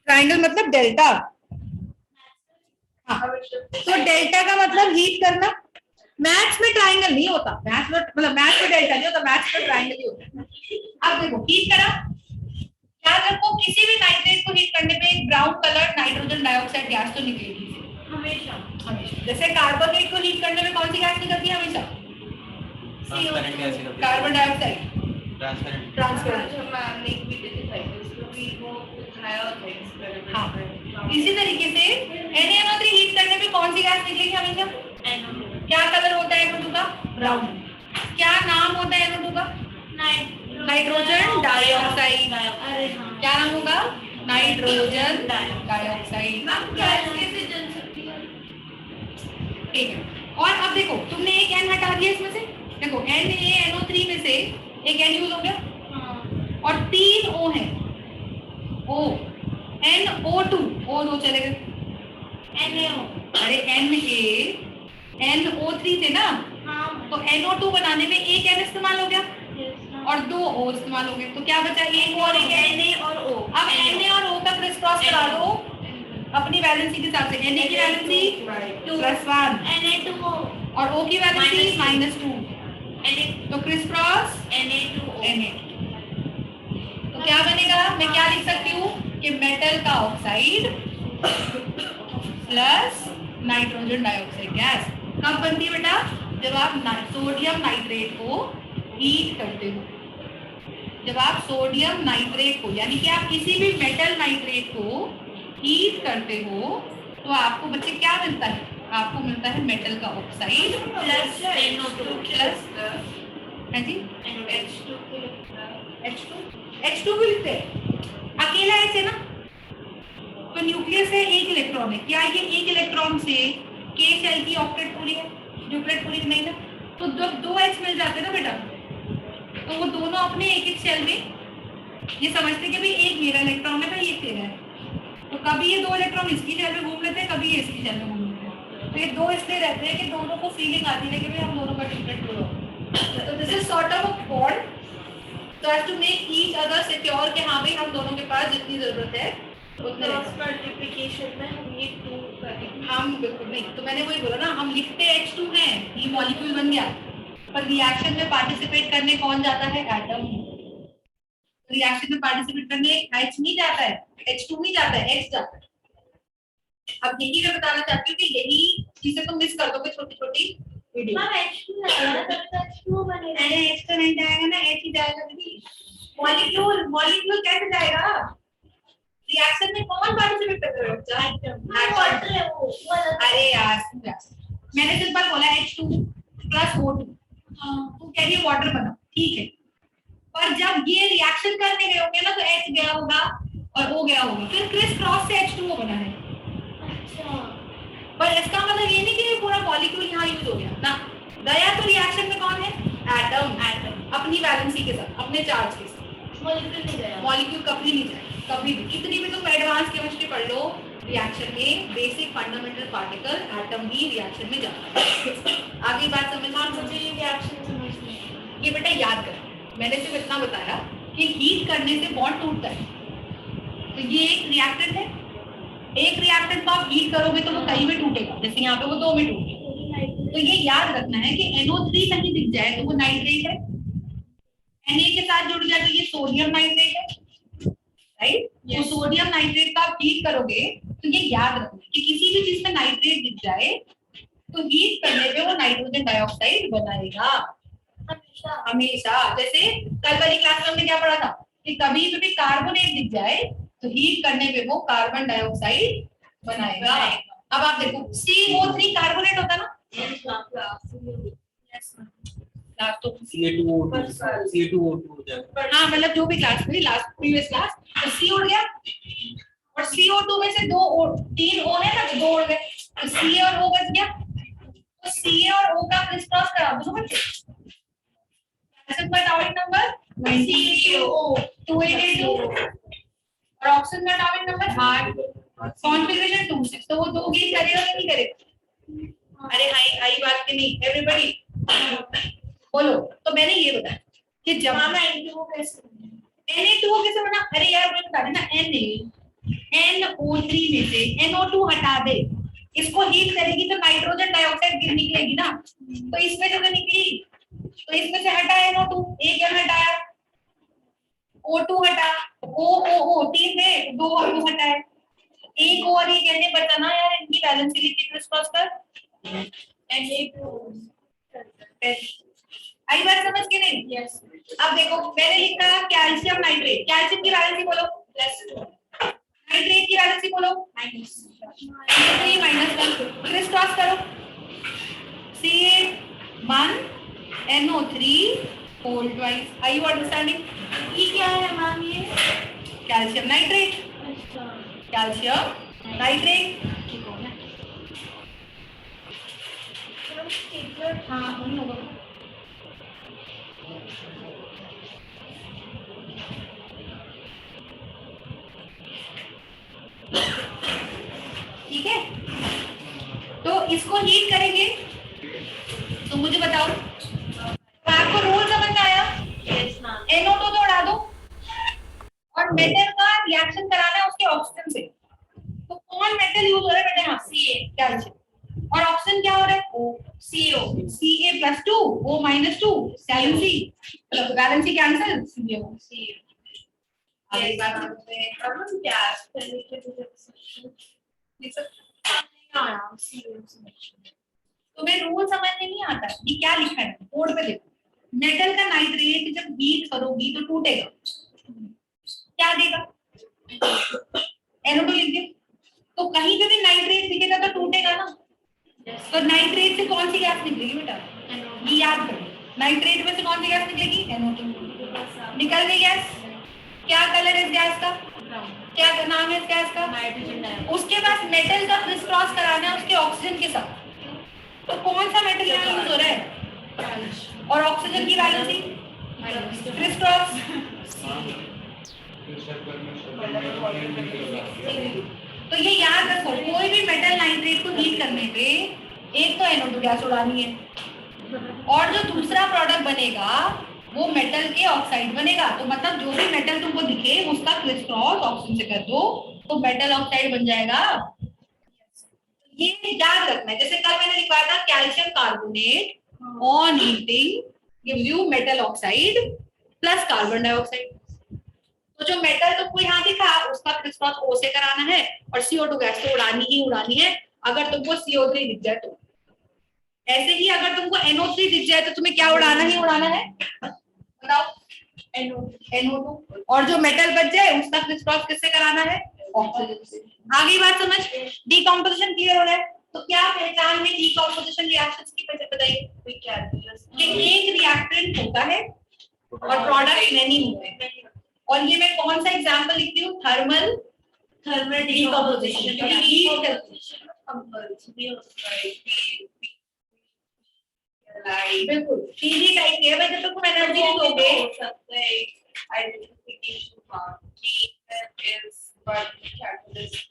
Triangle मतलब delta. हाँ, तो डेल्टा का मतलब हीट करना। मैथ्स में ट्राइंगल नहीं होता, मैथ्स में मतलब मैथ्स में डेल्टा नहीं होता, मैथ्स में ट्राइंगल ही होता है। अब देखो हीट करा, याद रखो किसी भी नाइट्रेट को हीट करने पे एक brown colour nitrogen dioxide gas तो निकलेगी हमेशा। हमेशा जैसे कार्बोनेट को हीट करने में कौन सी गैस निकलती है हमेशा? Carbon dioxide. ट्रांसपेरेंट। हाँ, इसी तरीके से NaNO3 हीट करने पे कौन सी गैस निकलेगी हमेशा? क्या कलर होता है NO2 का? ब्राउन। क्या नाम होता है NO2 का? Nitrogen dioxide. क्या नाम होगा? Nitrogen dioxide. ठीक है। और अब देखो तुमने एक N हटा दिया इसमें से, देखो NaNO3 में से एक N यूज हो गया। हाँ। और 3 O है, O NO2, O दो चले गए, NaO। अरे NaNO3 थे ना। हाँ। तो NO2 बनाने में एक N इस्तेमाल हो गया और 2 O इस्तेमाल हो गए, तो क्या बचा? एक और एक Na और O। अब Na और O का क्रिस क्रॉस करा दो अपनी वैलेंसी के हिसाब से। Na की वैलेंसी +1, Na2O और O की वैलेंसी -2, तो क्रिस क्रॉस Na2O। तो क्या बनेगा? मैं क्या लिख सकती हूँ कि मेटल का oxide plus nitrogen dioxide gas कब बनती है बेटा? जब आप सोडियम नाइट्रेट को हीट करते हो। जब आप सोडियम नाइट्रेट को यानी कि आप किसी भी मेटल नाइट्रेट को हीट करते हो तो आपको बच्चे क्या मिलता है? आपको मिलता है मेटल का ऑक्साइड प्लस NO2 प्लस है जी H2 भी लिखते हैं, अकेला H है ना, तो न्यूक्लियस है, एक इलेक्ट्रॉन है। क्या ये एक इलेक्ट्रॉन से K शेल की ऑक्टेट पूरी है? ड्यूप्लेट पूरी नहीं ना, तो जब 2 H मिल जाते हैं ना बेटा, तो वो दोनों अपने एक एक शेल में ये समझते कि भाई एक मेरा इलेक्ट्रॉन है, भाई ये तेरा है, तो कभी ये 2 इलेक्ट्रॉन इसकी शेल में घूम लेते हैं, कभी ये इसकी शेल में घूम लेते हैं। तो ये 2 इसलिए रहते हैं कि दोनों को फीलिंग आती है कि भाई हम दोनों का ड्यूप्लेट पूरा हो। तो this is sort of a bond so as to make each other secure कि हाँ भाई हम दोनों के पास जितनी जरूरत है उतने मल्टीप्लिकेशन में हम ये 2 करेंगे। हम बिल्कुल नहीं, तो मैंने वही बोला ना, हम लिखते H2 हैं, ये मॉलिक्यूल बन गया, पर रिएक्शन में पार्टिसिपेट करने कौन जाता है? एटम। रिएक्शन में पार्टिसिपेट करने H नहीं जाता है, H2 नहीं जाता है, H जाता है। अब यही मैं बताना चाहती हूँ कि यही चीजें तुम मिस कर दोगे छोटी छोटी वीडियो। H2 बनेगा, H तो नहीं जाएगा ना, H ही जाएगा दीदी। मॉलिक्यूल मॉलिक्यूल कैसे जाएगा? रिएक्शन में कौन पार्टिसिपेट कर रहा है? अरे यार मैंने सिंपल बोला H2 प्लस O2, तो कह रही है वाटर बना, ठीक है, पर जब ये रिएक्शन करने गए होंगे ना तो H गया होगा और O गया होगा, फिर क्रिस क्रॉस से H2O बना है। अच्छा, पर इसका मतलब ये नहीं कि पूरा मॉलिक्यूल यहाँ यूज हो गया ना, गया तो रिएक्शन में कौन है? एटम। एटम अपनी वैलेंसी के साथ, अपने चार्ज के साथ। मॉलिक्यूल नहीं गया, मॉलिक्यूल कभी नहीं जाए, कभी भी। कितनी भी तुम एडवांस केमिस्ट्री पढ़ लो, रिएक्शन में बेसिक फंडामेंटल पार्टिकल एटम ही रिएक्शन में जाता है। आगे बात समझ में? मुझे ये रिएक्शन समझनी है, ये बेटा याद कर, मैंने सिर्फ इतना बताया कि हीट करने से बॉन्ड टूटता है, तो ये एक रिएक्टेंट है, एक रिएक्टेंट को आप हीट करोगे तो वो कहीं में टूटेगा, जैसे यहाँ पे वो 2 में टूटेगा। तो ये याद रखना है कि NO3 कहीं दिख जाए तो वो नाइट्रेट है, Na के साथ जुड़ जाए तो ये सोडियम नाइट्रेट है, राइट? तो सोडियम नाइट्रेट का आप हीट करोगे तो ये याद रखना कि किसी भी चीज में नाइट्रेट दिख जाए तो हीट करने पे वो नाइट्रोजन डाइऑक्साइड बनाएगा हमेशा। जैसे कल वाली क्लास में हमने क्या पढ़ा था कि कभी भी कार्बोनेट दिख जाए तो हीट करने पे वो कार्बन डाइऑक्साइड बनाएगा। अब आप देखो CO3 कार्बोनेट होता ना, हाँ मतलब जो भी क्लास में लास्ट प्रीवियस क्लास, तो C उड़ गया और CO2 में से 3 O है ना, तो 2 उड़ गए, तो C और O बच गया, तो C और O का क्रिस क्रॉस करा दो बच्चे, का एटॉमिक नंबर C2O 288 और ऑक्सीजन का एटॉमिक नंबर 8, कॉन्फ़िगरेशन 26, तो वो 2 गेन करेगा कि नहीं करेगा? अरे हाई बात की नहीं, एवरीबॉडी बोलो। तो मैंने ये बताया कि जब Na2O कैसे बना, अरे यार मैं बता देना, Na NO3 में से NO2 हटा दे, इसको हीट करेगी तो नाइट्रोजन डाइऑक्साइड गिर निकलेगी ना, तो इसमें से तो निकली, तो इसमें से हटा NO2, एक क्या हटाया, O2 हटा, O तीन थे, दो और दो हटाए, एक और ये कहने बचा ना यार, इनकी वैलेंसी लिख के क्रॉस कर, आई बात समझ के नहीं? yes. अब देखो मैंने लिखा कैल्शियम नाइट्रेट, कैल्शियम की वैलेंसी बोलो +2, नाइट्रेट की वैलेंसी बोलो -3 -1, क्रिस क्रॉस करो, C1 NO3 whole twice, are you understanding? ये क्या है मैम? ये कैल्शियम नाइट्रेट, कैल्शियम नाइट्रेट, हाँ होगा, ठीक है? तो इसको हीट करेंगे, तो मुझे बताओ आपको रूल समझ में आया? NO2 तो उड़ा दो, और मेटल का रिएक्शन कराना है उसके ऑक्सीजन से, तो कौन मेटल यूज हो रहा है बेटा? यहाँ Ca कैल्शियम, और ऑक्सीजन क्या हो रहा है? O CO, Ca+2 O -2 valency, मतलब वैलेंसी कैंसिल, CO आगे बात करते हैं, अब गैस तुम्हें रूल समझ में नहीं आता, ये क्या लिखा है बोर्ड पे देखो, मेटल का नाइट्रेट जब हीट करोगी तो टूटेगा, क्या देगा? NO2 लिख दे, तो कहीं पे भी नाइट्रेट दिखेगा तो टूटेगा ना, तो नाइट्रेट से कौन सी गैस निकलेगी बेटा? ये याद करो, नाइट्रेट में से कौन सी गैस निकलेगी? NO2 निकल गई गैस, क्या कलर है इस गैस का? क्या नाम है इस गैस का? Nitrogen dioxide. उसके बाद मेटल का क्रिस क्रॉस कराना है उसके ऑक्सीजन के साथ, तो कौन सा मेटल यहाँ यूज हो रहा है? और ऑक्सीजन की वैलेंसी क्रिस क्रॉस, तो ये याद रखो, कोई भी मेटल नाइट्रेट को हीट करने पे एक तो NO2 गैस उड़ानी है, और जो दूसरा प्रोडक्ट बनेगा वो मेटल के ऑक्साइड बनेगा, तो मतलब जो भी मेटल तुमको दिखे उसका क्रिस क्रॉस ऑक्सीजन से कर दो तो मेटल ऑक्साइड बन जाएगा। ये याद रखना है, जैसे कल मैंने लिखवाया था calcium carbonate on heating gives you metal oxide plus carbon dioxide, तो जो मेटल तुमको यहाँ दिखा उसका क्रिस क्रॉस O से कराना है, और CO2 गैस तो उड़ानी ही उड़ानी है, अगर तुमको CO3 दिख जाए तो। ऐसे ही अगर तुमको NO3 दिख जाए तो तुम्हें क्या उड़ाना ही उड़ाना है, बताओ? NO2, और जो मेटल बच जाए उसका क्रिस क्रॉस किससे कराना है? ऑक्सीजन से। आगे बात समझ? डीकंपोजिशन क्लियर हो रहा है? तो क्या पहचान में डीकंपोजिशन रिएक्शंस की बताइए? कि एक रिएक्टेंट होता है और प्रोडक्ट मेनी होते हैं, और ये मैं कौन सा एग्जांपल लिखती हूँ? थर्मल डीकंपोजिशन, बिल्कुल पीडी टाइप है, वैसे तो तुम एनर्जी नहीं दोगे, identification part is but catalyst.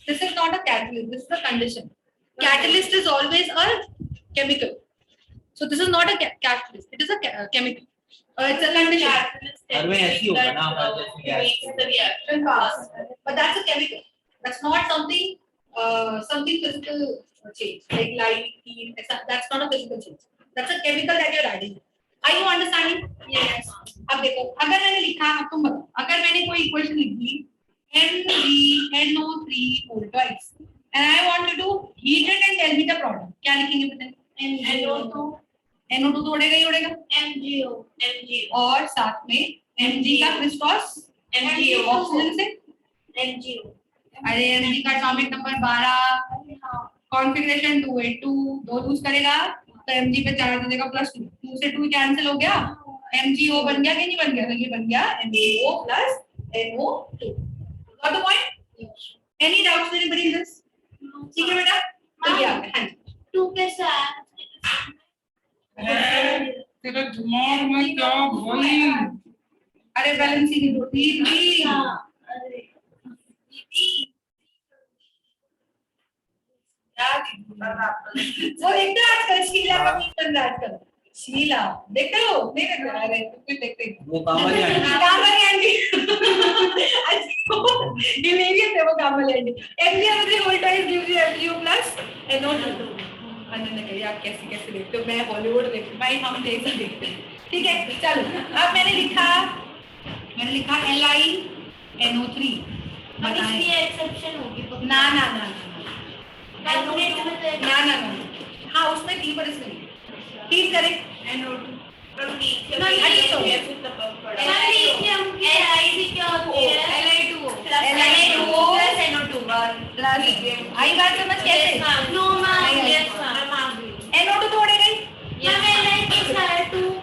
This is not a catalyst, this is a condition. Catalyst is always a chemical, so this is not a catalyst, it is a chemical. It's a condition. हमें ऐसी होगा ना हमारे the reaction fast, but that's a chemical, that's not something something physical change like light, heat, that's not a physical change, that's a chemical that you're adding. Are you understanding? Yes. अब देखो, अगर मैंने लिखा, अब तुम बताओ, अगर मैंने कोई इक्वेशन लिख दी NO3 whole twice and I want to do heat it and tell me the product, क्या लिखेंगे बताइए? NO2 तो उड़ेगा ही उड़ेगा, MgO, और साथ में Mg का क्रिस क्रॉस MgO ऑक्सीजन से MgO, अरे Mg का एटॉमिक नंबर 12, कॉन्फ़िगरेशन 282, दो यूज करेगा तो Mg पे चार्ज हो जाएगा +2, 2 से 2 कैंसिल हो गया, MgO बन गया कि नहीं बन गया? तो ये बन गया MgO plus NO2. Got the point? Yes. Any doubts anybody in this? No. ठीक है बेटा? तो ये आ गया, हाँ जी। 2 के साथ तेरा दिमाग में क्या भाई? अरे बैलेंसी की दो तीन भी, वो देखते हो आजकल शीला का कीर्तन आजकल, शीला देखते हो? नहीं देखते? अरे तुम देखते वो कांवरिया कांवरिया आंटी, ये मेरी वो काम में लेंगे। MgO3 whole twice gives you MgO plus NO2। Ananya कहिए आप कैसे कैसे देखते हो, मैं हॉलीवुड देखती भाई, हम जैसे देखते हैं। ठीक है चलो, अब मैंने लिखा LiNO3। इसकी एक्सेप्शन होगी। ना ना ना ना ना ना, हाँ उसमें थी पर इसमें नहीं। ठीक करें NO2 आई बात समझ कैसे? NO2 तोड़े गई,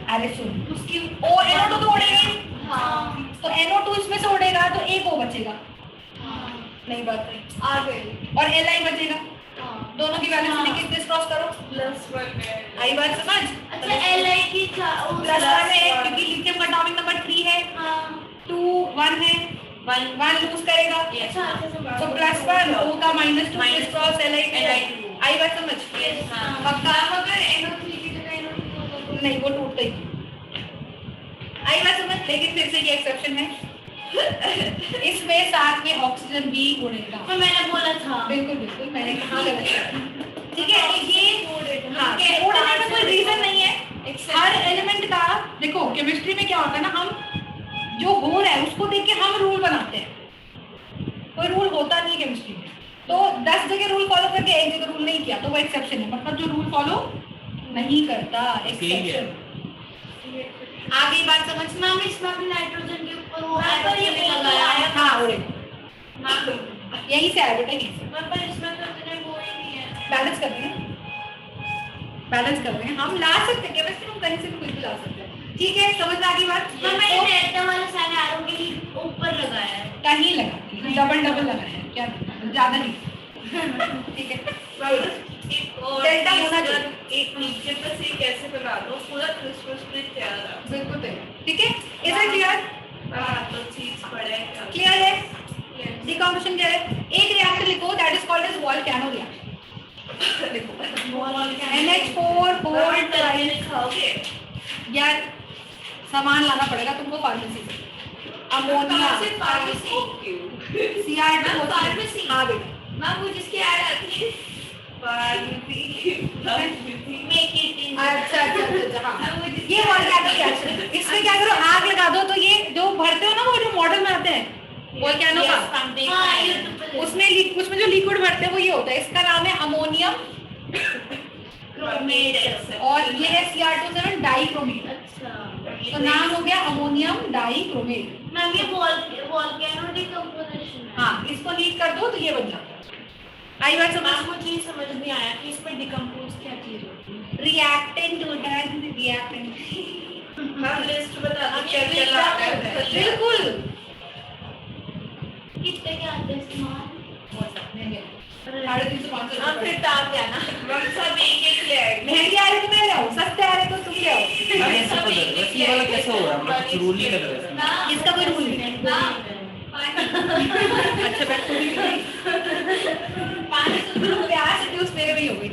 अरे सुन उसकी NO2 तोड़े गई, तो NO2 इसमें से उड़ेगा तो एक O बचेगा, नहीं बात नहीं आ गई, और Li बचेगा। दोनों की वैल्यू से कितने क्रॉस करो +1 है, आई बात समझ? अच्छा Li की +1 है क्योंकि लिथियम का एटॉमिक नंबर 3 है, 2 1 है, 1 लूज करेगा, तो +1 O का -2 क्रॉस Li आई बात समझ? पक्का? अगर NO3 की जगह NO2 नहीं वो टूटता ही, आई बात समझ? लेकिन फिर से ये एक्सेप्शन है, इसमें साथ में ऑक्सीजन भी उड़ेगा। तो मैंने बोला था, बिल्कुल बिल्कुल मैंने कहा गलत। ठीक है ये हाँ उड़ने का कोई रीजन नहीं है। हर एलिमेंट का देखो केमिस्ट्री में क्या होता है ना, हम जो हो रहा है उसको देख के हम रूल बनाते हैं, कोई रूल होता नहीं है केमिस्ट्री में। तो 10 जगह रूल फॉलो करके एक जगह रूल नहीं किया तो वो एक्सेप्शन है, मतलब जो रूल फॉलो नहीं करता एक्सेप्शन। आगे बात समझना, इसमें भी नाइट्रोजन के ऊपर वो पर ये लगाया था। हाँ उड़ेगा, यहीं से आया बेटा, यहीं से। पर इसमें तो इतने वो ही नहीं है। बैलेंस कर रहे हैं, बैलेंस कर रहे हैं, हम ला सकते हैं केमिस्ट्री, हम कहीं से भी कुछ भी ला सकते हैं। ठीक है समझ आ गई बात? तो मैंने डेल्टा वाले सारे एरो के ऊपर लगाया है, कहीं लगा डबल लगाया है, क्या ज्यादा नहीं। ठीक है डेल्टा होना चाहिए, एक नीचे पर से कैसे बना दो पूरा क्रिस्टल तैयार है, बिल्कुल ठीक है। Is it clear? तो चीज पड़े क्लियर है? डिकम्पोजिशन क्या है? एक रिएक्टर लिखो that is called as volcano reactor. लिखो NH4 लिखाओगे यार, सामान लाना पड़ेगा तुमको फार्मेसी से। अमोनिया CR2 फार्मेसी, हाँ बेटा मैम वो जिसकी ऐड आती है अच्छा हाँ ये वोल्केनो रिएक्शन है। इसमें क्या करो, आग लगा दो तो ये जो भरते हो ना वो जो मॉडल में आते हैं वोल्केनो का, उसमें जो लिक्विड भरते हैं वो ये होता है, इसका नाम है अमोनियम क्रोमेट और ये है CR27 डाइक्रोमेट। अच्छा तो नाम हो गया अमोनियम डाइक्रोमेट। मैम ये वोल्केनो डिकम्पोजिशन है। हाँ इसको हीट कर दो तो ये बन जाता है। आई बात समझ? मुझे ये समझ नहीं आया कि इसमें डिकम्पोज क्या चीज होती है। रिएक्टेंट होता है, रिएक्टेंट। मैम लिस्ट बता दो क्या क्या लाना है। बिल्कुल कितने के आते हैं सामान? 350 हाँ फिर टाप जाना, मैम सब एक ले आए। महंगे आ रहे तो मैं ले आऊँ, सस्ते आ रहे तो तुम ले आओ। अरे सब ये वाला कैसे हो रहा है, मतलब रूल नहीं लग रहा है। इसका कोई रूल नहीं। अच्छा बैठ तो पानी तो तुम प्यास से उस मेरे में ही हो गई।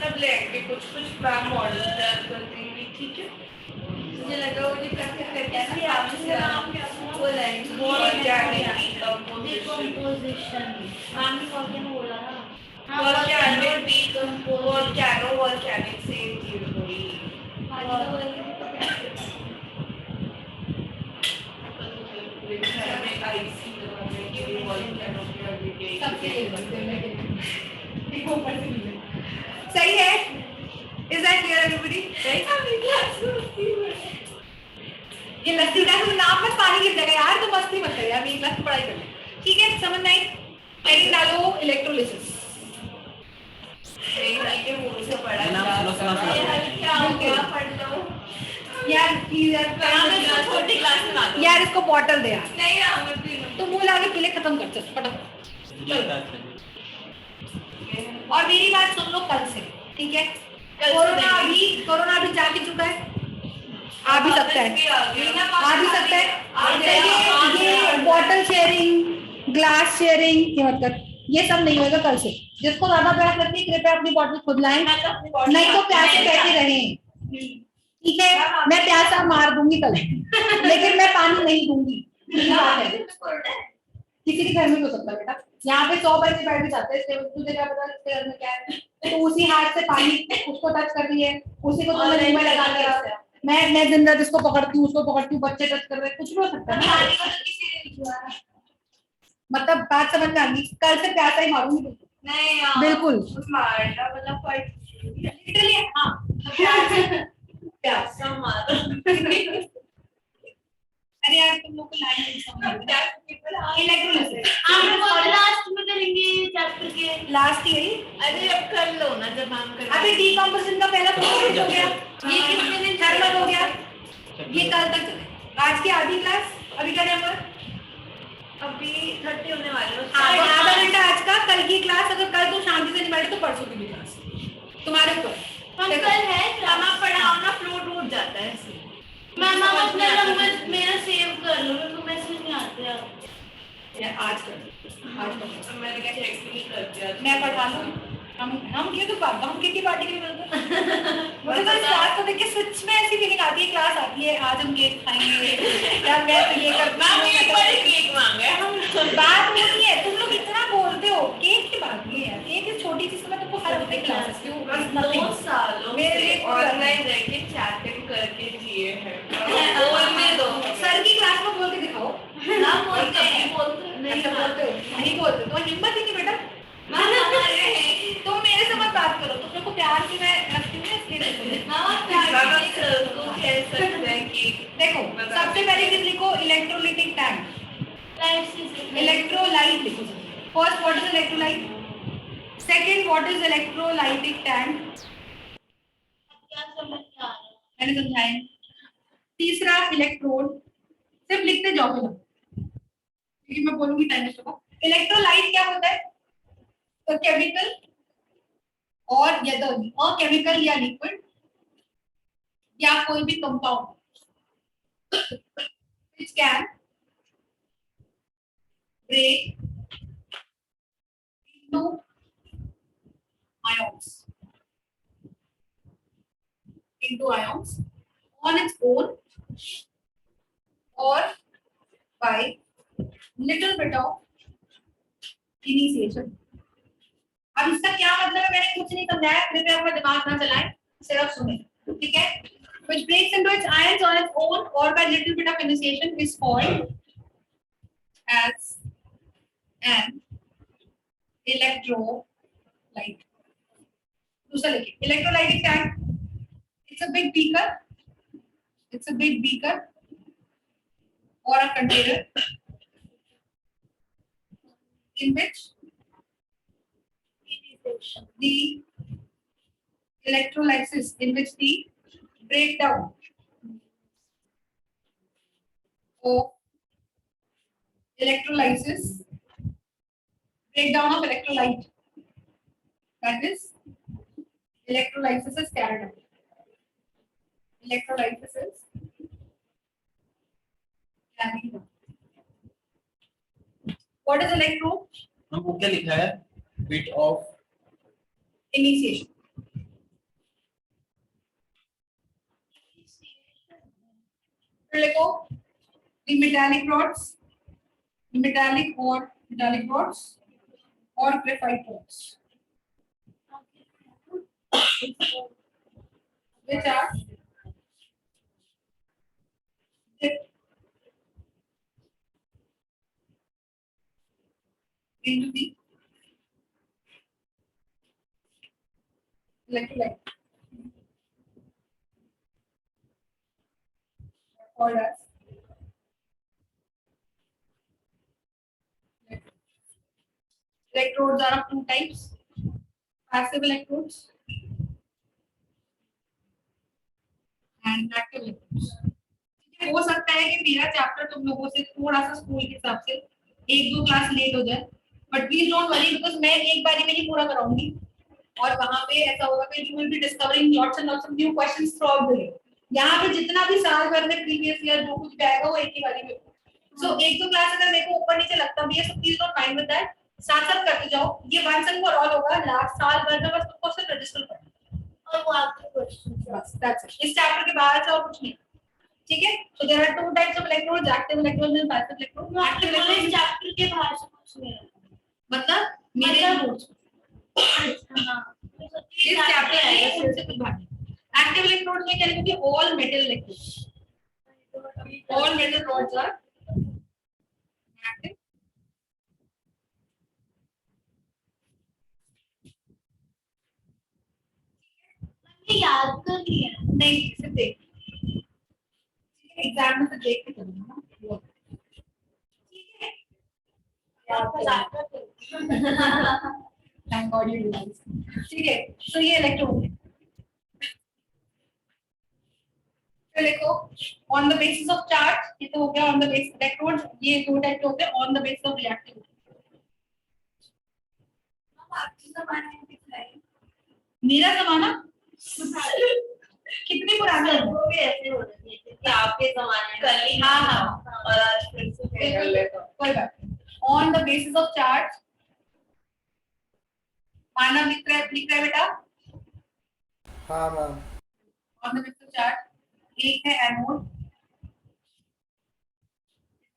सब ले आएंगे कुछ मैम मॉडल तैयार कर देंगे, ठीक है? मुझे लगा वो जो करते हैं वो लाएंगे डिकम्पोजिशन मैम ने वोल्केनो बोला ना। वोल्केनिक सेम चीज हुई। सही है? Is that clear everybody? ये लस्सी का तुम नाम मत पानी गिर जाएगा यार, तो मस्ती मत कर यार, एक क्लास पढ़ाई कर ले। ठीक है समझ में आई? पहले डालो इलेक्ट्रोलिसिस। यार प्लीज यार इसको बॉटल दे यार, तो मुंह लाके पीले खत्म कर चल फटाफट। और मेरी बात सुन लो कल से, ठीक है? कोरोना अभी जा भी चुका है, आ भी सकता है, आ भी सकता है। ये बॉटल शेयरिंग, ग्लास शेयरिंग ये मतलब ये सब नहीं होगा कल से। जिसको ज्यादा प्यास लगती है कृपया अपनी बॉटल खुद लाएं, नहीं तो प्यासे बैठे रहें, ठीक है? मैं प्यासा मार दूंगी कल, लेकिन मैं पानी नहीं दूंगी। किसी के घर में भी हो सकता है बेटा, यहाँ पे 100 बच्चे बैठ भी जाते हैं, तुझे क्या पता उसके घर में क्या है, तो उसी हाथ से पानी उसको टच कर रही है, उसी को तुमने मुंह में लगा दिया, मैं दिन रात इसको पकड़ती हूँ उसको पकड़ती हूँ, बच्चे टच कर रहे हैं, कुछ भी हो सकता है ना। मतलब बात समझ में आ गई, कल से प्यासा ही मारूंगी नहीं यार, बिल्कुल मारना मतलब लिटरली हाँ प्यासा मारो। अरे यार तुम लोग को लाइन इलेक्ट्रोलाइसिस हम लोग लास्ट में करेंगे चैप्टर के लास्ट ही है। अरे अब कर लो ना जब हम कर अभी डीकंपोजिशन का पहला प्रोसेस हो गया, ये कितने दिन थर्मल हो गया, ये कल तक चलेगा। आज की आधी क्लास अभी का नंबर अभी 30 होने वाले हैं। हाँ, आधा घंटा आज का, कल की क्लास अगर कल तो शांति से निपटे तो परसों की भी क्लास तुम्हारे ऊपर। हम कल है ड्रामा पढ़ाओ ना, फ्लो टूट जाता है ऐसे। मैम आप अपना नंबर मेरा सेव कर लो, मेरे को मैसेज नहीं आते यार। आज कर मैंने क्या चेक नहीं कर दिया। मैं पढ़ा लूँ, हम ये तो बात हम कितनी पार्टी के लिए मिलते हैं। मुझे तो क्लास को देख के सच में ऐसी फीलिंग आती है, क्लास आती है आज हम केक खाएंगे यार, मैं तो ये करना केक मांगे हम। बात वो नहीं है, तुम लोग इतना बोलते हो, केक की बात नहीं है यार, केक इस छोटी चीज में तुमको हर हफ्ते खिला सकती हूँ। बस 2 सालों मेरे लिए से ऑनलाइन रह के चैटिंग करके जिए हैं। बोलने दो, सर की क्लास में बोल के दिखाओ ना बोलते हैं, नहीं बोलते हो, नहीं बोलते तो हिम्मत ही नहीं बेटा। तुम मेरे से मत बात करो, तुम लोग को प्यार से मैं रखती हूँ इसलिए कह सकते हैं कि देखो सबसे पहले चीज लिखो इलेक्ट्रोलाइटिक टैंक, इलेक्ट्रोलाइट लिखो। First what is electrolyte, second what is electrolytic tank, क्या समझ में आ रहा है? मैंने समझाया। तीसरा इलेक्ट्रोड, सिर्फ लिखते जाओ फिर क्योंकि मैं बोलूंगी टाइम को। इलेक्ट्रोलाइट क्या होता है, तो केमिकल और या तो केमिकल या लिक्विड या कोई भी compound which can break into ions on its own or by little bit of initiation। अब इसका क्या मतलब है, मैंने कुछ नहीं समझाया, कृपया अपना दिमाग ना चलाएं, सिर्फ सुने, ठीक है। Which breaks into its ions on its own or by little bit of initiation is called as an electrolyte। दूसरा लिखिए electrolytic tank, it's a big beaker or a container in which the electrolysis, in which the breakdown of electrolysis, breakdown of electrolyte, that is electrolysis is carried out. Electrolysis is carried out. What is electrode? हमको क्या लिखा है, bit of Initiation. फिर लिखो the metallic rods or graphite rods which are dipped into the electrolyte called as electrodes are of two types, passive electrodes and active electrodes। हो सकता है कि मेरा चैप्टर तुम लोगों से थोड़ा सा स्कूल के हिसाब से 1-2 क्लास लेट हो जाए, but please don't worry because मैं एक बारी में ही पूरा कराऊंगी और वहां पे ऐसा होगा कि you will be discovering lots and lots of new questions through out the day. यहाँ पे जितना भी साल भर में प्रीवियस ईयर जो कुछ भी आएगा वो एक ही बारी में। सो 1-2 क्लास अगर मेरे को ऊपर नीचे लगता भी है so please don't mind with that, साथ-साथ करते जाओ। ये वंस एंड फॉर ऑल होगा, लास्ट साल भर में बस तुमको सिर्फ रजिस्टर करना और वो आपके क्वेश्चन बस, दैट्स इट। इस चैप्टर के बाद और कुछ नहीं। ठीक है, so there are two types of electrodes, active electrodes and passive electrodes. आपके कॉलेज चैप्टर के बाहर से कुछ नहीं है मतलब मेरे नोट्स हाँ इस चैप्टर में उनसे कुछ बात नहीं। एक्टिव इलेक्ट्रोड्स में क्या लिखोगे? All metal electrodes, all metal rods are active. ये याद कर लिया नहीं, सिर्फ देख, एग्जाम में तो देख के करना ना, ठीक है। Thank God you realized. ठीक है, तो ये इलेक्ट्रोड है। फिर देखो on the basis of charge, ये तो हो गया ऑन द बेसिस इलेक्ट्रोड्स, ये दो टाइप के होते हैं on the basis of reactivity. मेरा जमाना कितने पुराने हैं? वो भी ऐसे हो रही है आपके जमाने में कल ही हाँ। और आज फिर से कर लेता हूं। कोई बात नहीं। On the basis of charge Manav लिख रहा है बेटा। हाँ ma'am. On the basis of charge एक है एनोड,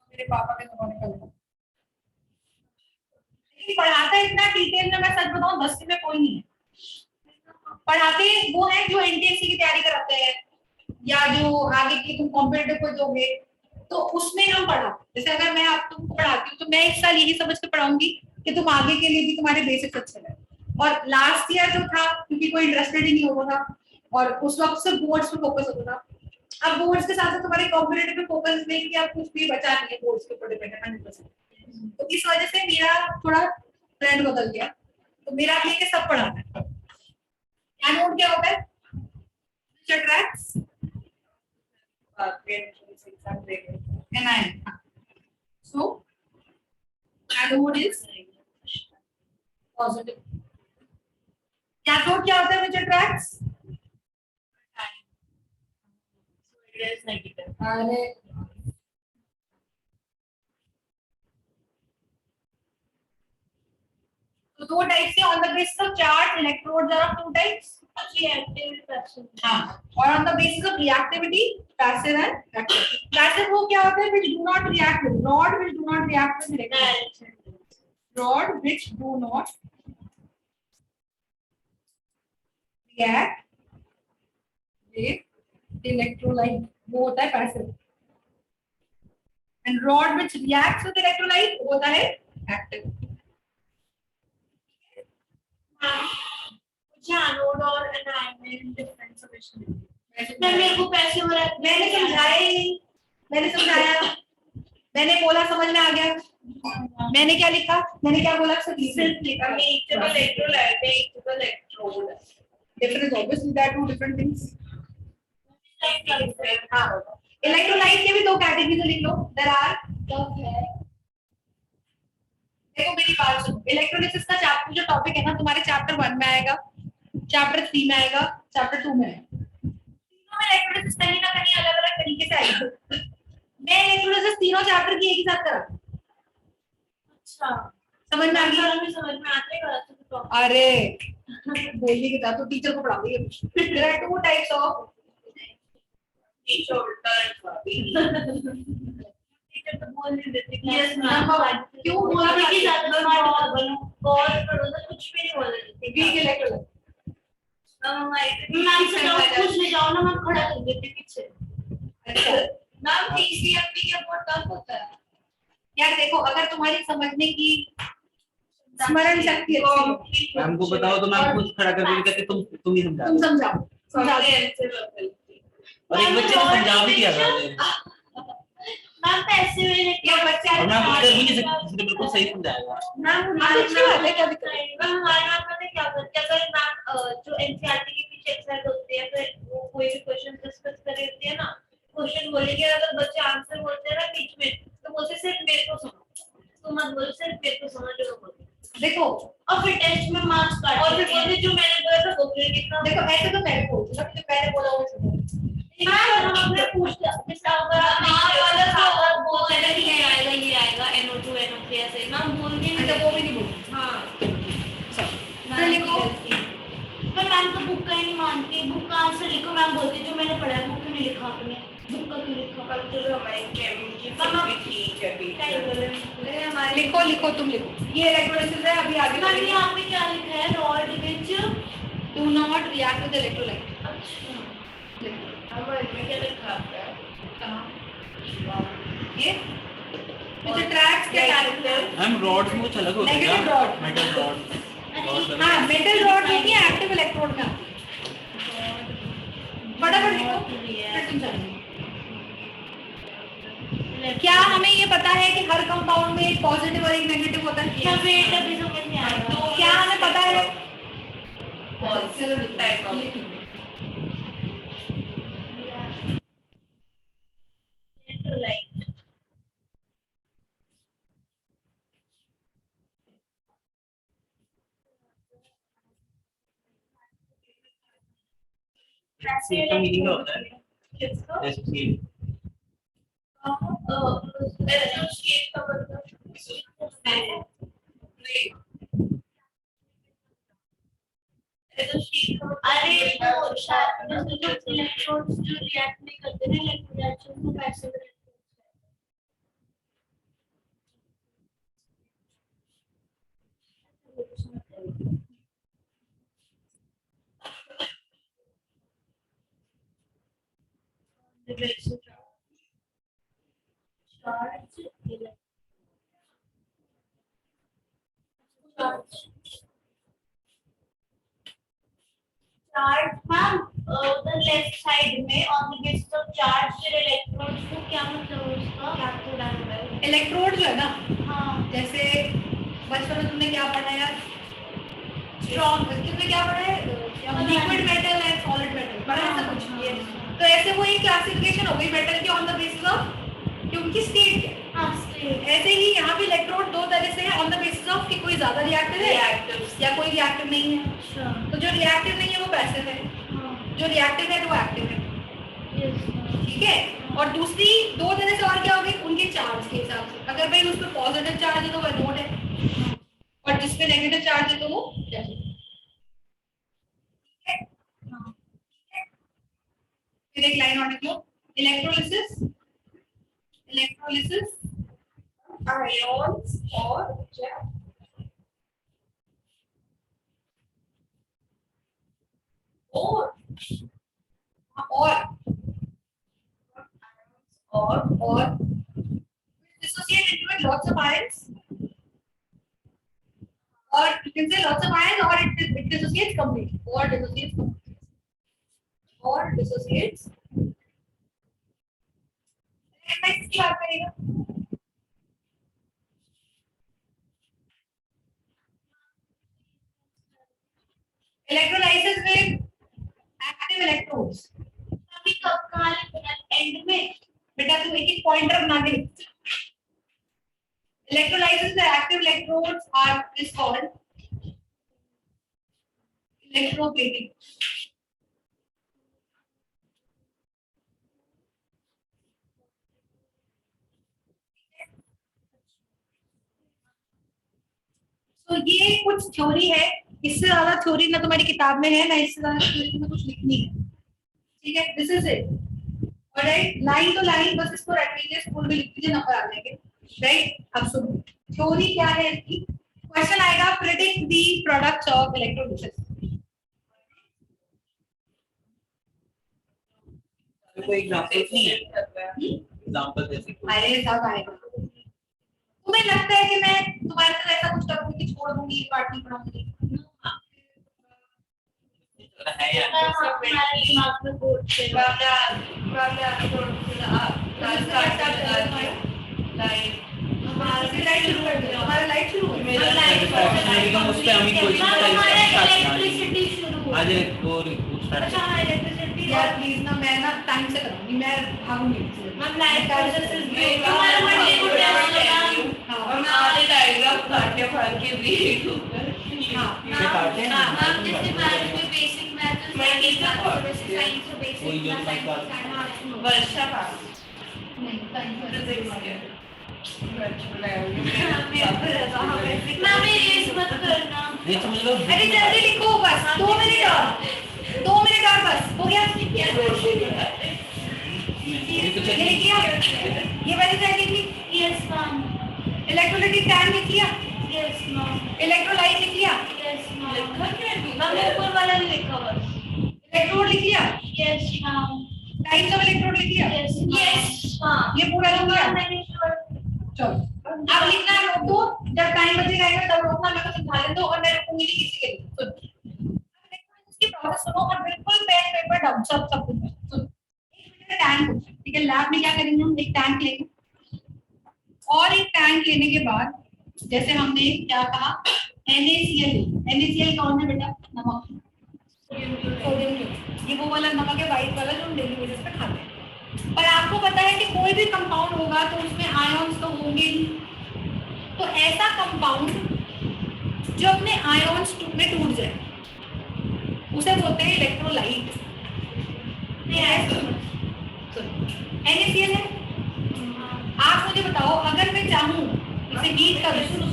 मेरे पापा के जमाने का है, लेकिन पढ़ाता इतना डिटेल में, मैं सच बताऊं 10वीं में कोई नहीं है पढ़ाते। वो है जो एनटीएससी की तैयारी कराते हैं या जो आगे की तुम कॉम्पिटिटिव को दोगे तो उसमें हम पढ़ाते। जैसे अगर मैं आप तुमको पढ़ाती हूँ तो मैं इस साल यही समझ के पढ़ाऊंगी कि तुम आगे के लिए भी तुम्हारे बेसिक्स अच्छे रहे। और लास्ट ईयर जो था क्योंकि कोई इंटरेस्टेड ही नहीं होता था और उस वक्त सिर्फ बोर्ड्स पे फोकस होता था। अब बोर्ड्स के साथ तुम्हारे कॉम्पिटिटिव पे फोकस नहीं किया, कुछ भी बचा नहीं है बोर्ड्स के ऊपर डिपेंड 100%। तो इस वजह से मेरा थोड़ा ट्रेंड बदल गया। तो मेरा ये कि सब पढ़ाना है। एनोड क्या होता है? which attracts anion. So anode is positive. Cathode क्या होता है which attracts? It is negative. अरे तो दो टाइप से on the basis of charge electrodes are of two types, हाँ, और on the basis of reactivity passive and active. Passive वो क्या होता है? which do not react with rod, which do not react with electrolyte, rod which do not react with electrolyte, वो होता है passive. And rod which reacts with electrolyte वो होता है एक्टिव। एनोड और एनायन में डिफरेंस समझने मैं मेरे को पैसे हो रहा है। मैंने समझाया ही नहीं, मैंने समझाया, मैंने बोला समझ में आ गया। मैंने क्या लिखा? मैंने क्या बोला? सिर्फ लिखा Equal electrolyte, equal electrode. difference obviously there are two different things। हाँ, इलेक्ट्रोलाइट के भी दो कैटेगरी लिख लो। there are देखो मेरी बात सुनो, इलेक्ट्रोलिसिस का चैप्टर जो टॉपिक है ना तुम्हारे चैप्टर 1 में आएगा, चैप्टर 3 में आएगा, चैप्टर 2 में आएगा। तीनों में इलेक्ट्रोलिसिस कहीं ना कहीं अलग अलग तरीके से आएगी। मैं इलेक्ट्रोलिसिस तीनों चैप्टर की एक ही साथ करा। अच्छा समझ में आ गया? समझ में आते हैं। अरे बोलिए कि तो टीचर को पढ़ा दिए। there are two types of teacher तो बोल नहीं देते yes क्यों बोला बोला कि ज्यादा स्मार्ट बनो कॉल करो तो कुछ भी नहीं बोल देते। वीक इलेक्ट्रोलाइट मैम से जाओ पूछने जाओ ना, मैं खड़ा कर देती पीछे। अच्छा मैम पीसीएमबी के बहुत टफ होता है यार। देखो अगर तुम्हारी समझने की स्मरण शक्ति अच्छी है, मैम को बताओ तो मैम कुछ खड़ा करके कहते तुम ही समझा तुम दो। समझाओ समझाओ। और एक बच्चे ने समझा भी दिया था मैम पैसे में ये बच्चा और मैम कुछ कर भी नहीं सकती, इसने बिल्कुल सही समझाया। मैम अच्छी बात है, क्या दिक्कत है? हमारे मैम पता है क्या करते हैं? अगर मैम जो एनसीईआरटी के पीछे एक्सरसाइज होती है फिर वो कोई भी क्वेश्चन डिस्कस कर रही होती है ना, क्वेश्चन बोलेंगे अगर बच्चे आंसर बोलते हैं ना बीच में तो बोलते सिर्फ मेरे को सुनो, तुम मत बोलो, सिर्फ मेरे को समझ लो बोलते। देखो और फिर टेस्ट में मार्क्स काट और फिर बोलते जो मैंने बोला था वो फिर लिखना। देखो ऐसे तो मैंने बोलती हूँ ना, जो मैंने बोला वो सुनो। हाँ हम अपने पूछते हैं जैसे अगर आप वाला तो बोलते हैं कि ये आएगा NO2 NO3 ऐसे ना बोलते हैं अच्छा वो भी नहीं बोलती। हाँ फिर लिखो पर मैम तो बुक का ही नहीं मानती, बुक का आंसर लिखो। मैम बोलती जो मैंने पढ़ा है बुक में नहीं लिखा आपने, बुक का क्यों जो हमारी केमिस्ट्री की थी कभी हमारे लिखो लिखो तुम लिखो, ये इलेक्ट्रोलिसिस है। अभी आगे मैम यहाँ पे क्या लिखा है, rod which do not react with electrolyte. अच्छा हमारे में क्या लिखा है? ये which attracts the character ma'am rods में कुछ अलग होता है क्या? Negative rod. Metal rod. हाँ मेटल रॉड होती है एक्टिव इलेक्ट्रोड में आती है। फटाफट लिखो फिर तुम चलेंगे। क्या हमें ये पता है कि हर कंपाउंड में एक पॉजिटिव और एक नेगेटिव होता है? क्या वेट अभी समझ नहीं आया। तो क्या हमें पता है? चलो टाइप ऑफ इलेक्ट्रोलाइट एसिड का मीनिंग क्या होता है? किसका एसिड एसोसिएट का मतलब अरे वो शायद जो इलेक्ट्रॉन्स जो रिएक्ट नहीं करते ना इलेक्ट्रॉन रिएक्शन को पैसिव चार्ज मैम उधर लेफ्ट साइड में on the basis of charge फिर इलेक्ट्रॉन्स को क्या मतलब है उसका कैथोड एनोड इलेक्ट्रोड जो है ना, हाँ जैसे बचपन में तुमने क्या पढ़ा यार? स्ट्रॉन्ग तुमने क्या पढ़ा है? Liquid metal and solid metal पढ़ा है ऐसा कुछ? तो ऐसे वो एक क्लासिफिकेशन हो गई मेटल की ऑन द बेसिस ऑफ कि उनकी स्टेट क्या है। हाँ स्टेट ऐसे ही यहाँ भी इलेक्ट्रोड दो तरह से है ऑन द बेसिस ऑफ कि कोई ज्यादा रिएक्टिव है रिएक्टिव या कोई रिएक्टिव नहीं है। अच्छा तो जो रिएक्टिव नहीं है वो पैसिव है, हाँ जो रिएक्टिव है वो एक्टिव है। यस ठीक है। और दूसरी दो तरह से और क्या होगी? उनके चार्ज के हिसाब से। अगर भाई उस पर पॉजिटिव चार्ज है तो वह नोड है, और जिस पे नेगेटिव चार्ज है तो वो कैथोड है। ठीक है? फिर एक लाइन और लिख लो, इलेक्ट्रोलिसिस आयोन्स और जेट और dissociate into it lots of ions, or you can say lots of ions, or it dissociates completely, or dissociates next की बात करेगा। इलेक्ट्रोलाइसिस में एक्टिव इलेक्ट्रोड्स अभी कब कहाँ लिखना एंड में बेटा तुम एक एक पॉइंटर बना के लिख। Electrolysis the active electrodes is called electroplating. तो ये कुछ थ्योरी है, इससे ज्यादा थ्योरी ना तुम्हारी किताब में है ना इससे ज्यादा थ्योरी में कुछ लिखनी है। ठीक है, this is it. Alright, line तो लाइन बस इसको रट लीजिए, स्कूल में लिख लीजिए, नंबर आ जाएंगे। राइट, अब सुनो थ्योरी क्या है इसकी। क्वेश्चन आएगा predict the products of electrolysis. कोई एग्जांपल नहीं है? एग्जांपल जैसे अरे सब आएगा। तुम्हें लगता है कि मैं तुम्हारे साथ ऐसा कुछ करूंगी कि छोड़ दूंगी, पार्ट नहीं पढ़ाऊंगी? है यार। हमारे दिमाग में बोर्ड से हमारा लाइट शुरू हो गया। उस पे हम ही कोई इलेक्ट्रिसिटी शुरू हो आज वो स्टार्ट अच्छा हाँ इलेक्ट्रिसिटी यार प्लीज ना, मैं ना टाइम से करूंगी, मैं भागूंगी। मैम लाइट प्रोसेसेस भी मैं हमारा मंडे को टेस्ट होगा। हाँ मैं आने डायग्राम काटे फाड़ के भी हाँ मैम जैसे मैथ में बेसिक मैथ मैं ठीक है साइंस में कोई बेसिक जो मैथ बात वर्षा पास नहीं टाइम मैम ये रेस मत करना नहीं समझ लो। अरे जल्दी लिखो बस, 2 मिनट और, 2 मिनट और बस हो गया। ये तो ये लिख लिया, ये वाली साइड लिख ली। Yes, ma'am. इलेक्ट्रोलाइटिक टैंक लिख लिया, Yes, ma'am. इलेक्ट्रोलाइट लिख लिया, Yes, ma'am. लिखा क्या है? मैम ऊपर वाला नहीं लिखा बस. इलेक्ट्रोड लिख लिया, Yes, ma'am. Types of electrode लिख लिया, Yes, ma'am. ये पूरा लिख लिया। मैंने sure. चलो अब लिखना रोक दो, जब टाइम बचेगा तब रोकना, मैं को समझा दे दो और मैं रुकूंगी नहीं किसी के लिए। सुन इसकी प्रोसेस सुनो और बिल्कुल पेन पेपर डाउन सब कुछ सुन। एक टैंक, ठीक है, लैब में क्या करेंगे हम, एक टैंक लेंगे और एक टैंक लेने के बाद जैसे हमने क्या कहा NaCl, NaCl कौन है बेटा, नमक, सोडियम, ये वो वाला नमक है वाइट वाला जो हम डेली बेसिस पे खाते हैं। पर आपको पता है कि कोई भी कंपाउंड होगा तो उसमें आयंस तो होंगे ही, तो ऐसा कंपाउंड जो अपने आयंस में टूट जाए उसे बोलते हैं इलेक्ट्रोलाइट। NaCl है। आप मुझे बताओ अगर मैं चाहूँ इसे हीट कर, सुनो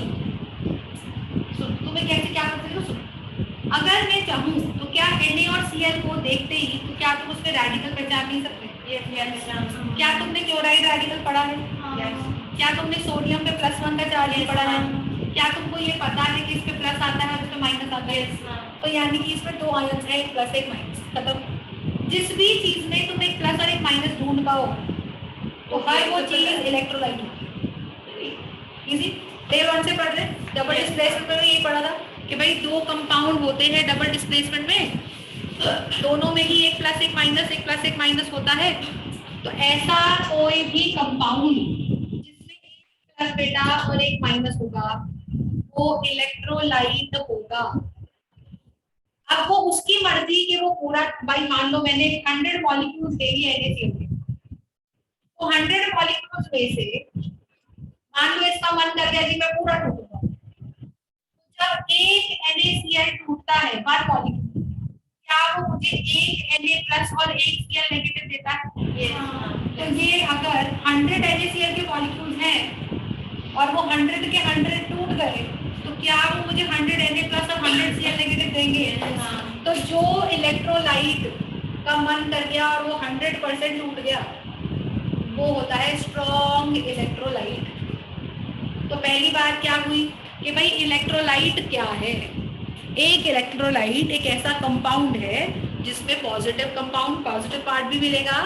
तुम्हें कैसे क्या करते हो, सुनो, अगर मैं चाहूँ तो क्या Na और Cl को देखते ही तो क्या तुम उसमें रेडिकल पहचान नहीं सकते? क्या तुमने क्लोराइड रेडिकल पढ़ा है? क्या तुमने सोडियम पे +1 का चार्ज पढ़ा है? क्या तुमको ये पता है कि इस पे प्लस आता है और इस पे माइनस आता है? तो यानी कि इसमें दो आयंस है, एक प्लस एक माइनस, खत्म। जिस भी चीज में तुम एक प्लस और एक माइनस ढूंढ पाओ तो हर वो चीज इलेक्ट्रोलाइट होगी। इजी डे 1 से पढ़ रहे, डबल डिस्प्लेसमेंट में यही पढ़ा था कि भाई दो कंपाउंड होते हैं डबल डिस्प्लेसमेंट में, दोनों में ही एक प्लस एक माइनस होता है। तो ऐसा कोई भी कंपाउंड जिसमें एक प्लस बेटा और एक माइनस होगा वो इलेक्ट्रोलाइट होगा। अब वो उसकी मर्जी कि वो पूरा, भाई मान लो मैंने 100 मॉलिक्यूल्स ले लिए NaCl के, तो 100 मॉलिक्यूल्स में से मान लो इसका मन कर गया कि मैं पूरा टूटूंगा, जब एक NaCl टूटता है पर मॉलिक्यूल, क्या वो मुझे एक Na+ और एक Cl नेगेटिव देता है? तो ये अगर 100 NaCl के मॉलिक्यूल्स हैं और वो 100 के 100 टूट गए तो क्या वो मुझे 100 Na+ और 100 Cl नेगेटिव देंगे? तो जो इलेक्ट्रोलाइट का मन कर गया और वो 100% टूट गया वो होता है स्ट्रॉन्ग इलेक्ट्रोलाइट। तो पहली बात क्या हुई कि भाई इलेक्ट्रोलाइट क्या है? एक इलेक्ट्रोलाइट एक ऐसा कंपाउंड है जिसमें पॉजिटिव कंपाउंड, पॉजिटिव पार्ट भी मिलेगा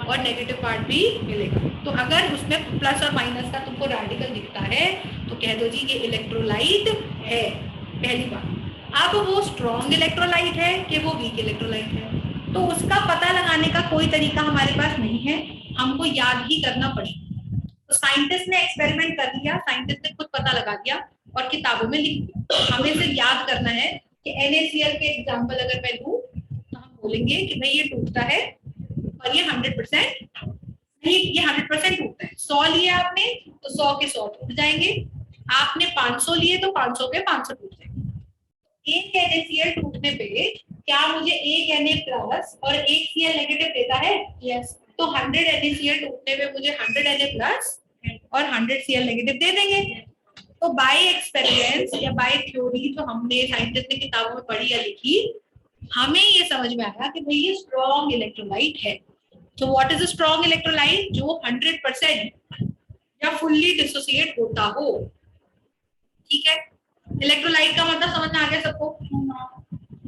और नेगेटिव पार्ट भी मिलेगा। तो अगर उसमें प्लस और माइनस का तुमको रेडिकल दिखता है तो कह दो जी ये इलेक्ट्रोलाइट है, पहली बात। अब वो स्ट्रॉन्ग इलेक्ट्रोलाइट है कि वो वीक इलेक्ट्रोलाइट है, तो उसका पता लगाने का कोई तरीका हमारे पास नहीं है, हमको याद ही करना पड़ेगा। तो साइंटिस्ट ने एक्सपेरिमेंट कर लिया, साइंटिस्ट ने खुद पता लगा दिया और किताबों में लिख दिया। हमें से याद करना है कि NaCl के एग्जांपल अगर मैं दूं तो हम बोलेंगे कि भाई ये टूटता है और ये 100% नहीं, ये 100% टूटता है। 100 लिए आपने तो 100 के 100 टूट जाएंगे, आपने 500 लिए तो 500 के 500 टूट जाएंगे। एक NaCl टूटने पे क्या मुझे एक Na+ और एक Cl नेगेटिव देता है? यस। तो 100 NaCl टूटने पे मुझे 100 Na+ और 100 Cl नेगेटिव दे देंगे। तो बाय एक्सपेरिमेंट्स या बाय थ्योरी जो हमने साइंटिस्ट ने किताबों में पढ़ी या लिखी, हमें ये समझ में आया कि भाई ये स्ट्रॉन्ग इलेक्ट्रोलाइट है। तो what is a strong electrolyte? जो 100% या फुल्ली डिसोसिएट होता हो। ठीक है, इलेक्ट्रोलाइट का मतलब समझ में आ गया सबको?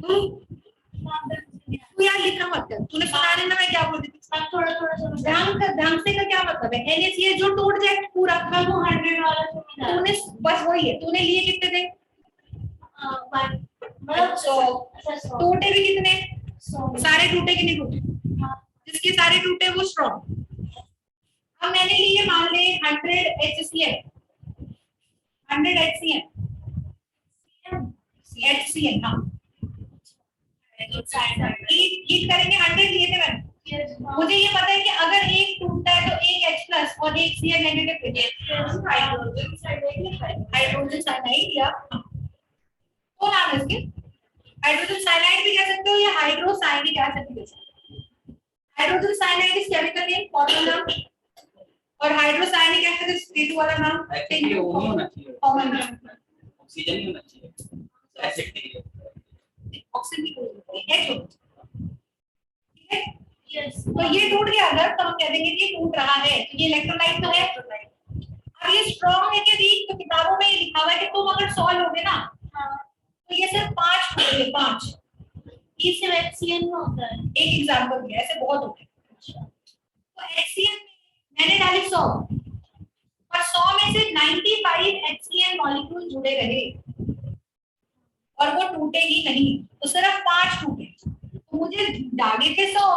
तू यार लिखा मत कर, तूने सुना नहीं ना मैं क्या बोल रही थी? थोड़ा ढंग से का क्या मतलब है? NaCl जो टूट जाए पूरा, वो 100 वाला तूने बस वही है, तूने लिए कितने थे? मतलब 100। टूटे भी कितने? सारे टूटे कि नहीं टूटे? जिसके सारे टूटे वो स्ट्रॉन्ग। अब मैंने लिए मान ले 100 HCl, 100 HCl, हाँ, हीट करेंगे। 100 लिए थे मैंने। मुझे ये पता है कि अगर एक टूटता है तो एक H+ और एक Cl नेगेटिव हाइड्रोजन साइनाइड या तो नाम है इसके, हाइड्रोजन साइनाइड भी कह सकते हो या हाइड्रोसाइनिक एसिड भी कह सकते हो। Hydrogen cyanide is chemical name, formal नाम, और हाइड्रोसाइनिक एसिड इज T2 वाला नाम। एक्चुअली वो नहीं होना चाहिए, कॉमन नाम, ऑक्सीजन नहीं होना चाहिए, एसिड नहीं है, ऑक्सीजन की कोई H होता है। ठीक है, यस तो ये टूट गया अगर, तो हम कह देंगे कि ये टूट रहा है, तो ये इलेक्ट्रोलाइट तो है। अब ये स्ट्रॉन्ग है कि वीक, तो किताबों में ये लिखा हुआ है कि तुम अगर सॉल्व होगे ना तो ये सिर्फ 5 टूटेंगे, 5। ये सिर्फ HCl में होता है। एक एग्जांपल दिया, ऐसे बहुत होते हैं। तो HCl में मैंने डाले 100, और 100 में से 95 HCl मॉलिक्यूल जुड़े रहे और वो टूटे ही नहीं, तो सिर्फ 5 टूटे। तो मुझे डाले थे 100,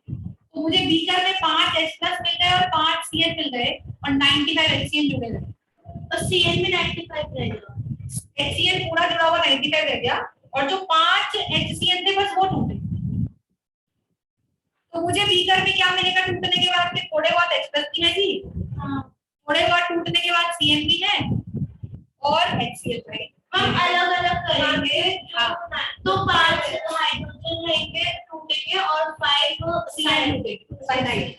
तो मुझे बीकर में 5 H+ मिल गए और 5 Cl मिल गए और 95 HCl जुड़े रहे। तो Cl में 95 रहेगा, HCl पूरा जुड़ा हुआ 95 रह गया, और जो 5 HCl थे बस वो टूटे। तो मुझे बीकर में क्या मिलेगा टूटने के बाद? में थोड़े बहुत H+ भी है जी, थोड़े बहुत टूटने के बाद Cl भी है और HCl है। हम अलग अलग करेंगे। हाँ। तो 5 हाइड्रोजन रहेंगे टूटेंगे और 5 साइनाइड,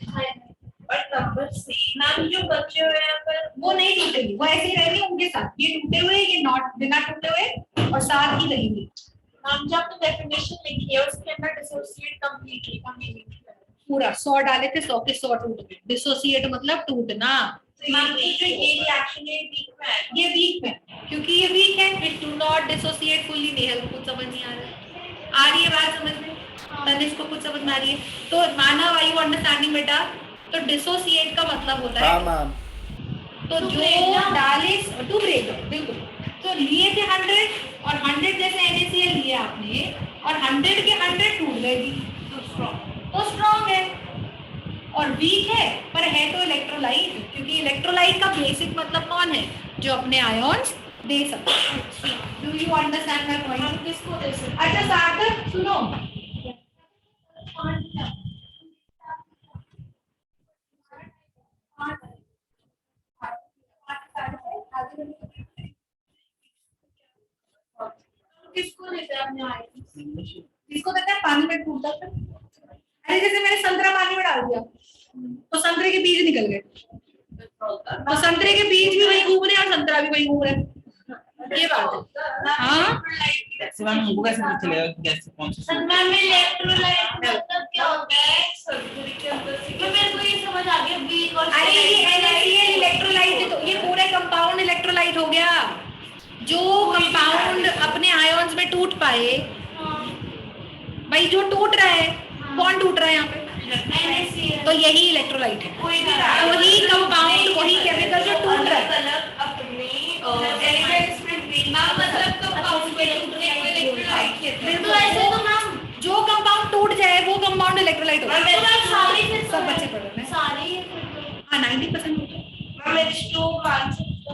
और नंबर सी नाम जो बचे हुए हैं पर वो नहीं टूटेंगे, वो ऐसे ही रहेंगे उनके साथ, ये टूटे हुए, ये नॉट बिना टूटे हुए और साथ ही रहेंगे। नाम जो आपने डेफिनेशन लिखी है उसके अंदर डिसोसिएट कंप्लीटली का मीनिंग है। पूरा 100 डाले थे, 100 के 100 टूट गए। डिसोसिएट मतलब टूटना। मैम जो ये रिएक्शन है वीक में है, ये वीक में, क्योंकि ये वीक है, it do not dissociate fully. Nehal को कुछ समझ नहीं आ रहा है? आ रही है बात समझ में? तनिष्क को कुछ समझ में आ रही है? तो माना वाई यू अंडरस्टैंडिंग बेटा? तो डिसोसिएट का मतलब होता है हाँ मैम। तो जो डाले टू ब्रेक, बिल्कुल। तो लिए थे 100 और 100 जैसे NaCl लिया आपने और 100 के 100 टूट गए, तो स्ट्रॉन्ग है। और वीक है पर है तो इलेक्ट्रोलाइट, क्योंकि इलेक्ट्रोलाइट का बेसिक मतलब कौन है? जो अपने आयॉन्स दे सकते हैं। Do you understand my point? हम किसको दे सकते अच्छा सार्थक सुनो, किसको देते हैं अपने इसको कहते हैं पानी में टूटता है। अरे जैसे मैंने संतरा पानी में डाल दिया तो संतरे के बीज निकल गए, तो संतरे के बीज भी वहीं घूम रहे हैं और संतरा भी वहीं घूम रहे हैं। ये बात है। हाँ ऐसे मैम हमको कैसे पता चलेगा कि कैसे कौन सा मैम इलेक्ट्रोलाइट मतलब क्या होता है? सल्फ्यूर के अंदर से तो मेरे को ये समझ आ गया वीक और अरे ये NaCl इलेक्ट्रोलाइट है, तो ये पूरा कंपाउंड इलेक्ट्रोलाइट हो गया। जो कंपाउंड अपने आयॉन्स में टूट पाए, भाई जो टूट रहा है, कौन टूट रहा है यहाँ पे? NaCl तो यही इलेक्ट्रोलाइट है, कोई भी वही कंपाउंड, वही केमिकल जो टूट रहा है। अलग अपनी एलिमेंट्स में मतलब कंपाउंड के इलेक्ट्रोलाइट कहते हैं। तो ऐसे तो मैम जो कंपाउंड टूट जाए वो कंपाउंड इलेक्ट्रोलाइट होता है। सारे फिर सब बच्चे पढ़ रहे हैं। सारे ही है फिर तो। हाँ 90% होता है। मैम H2 मान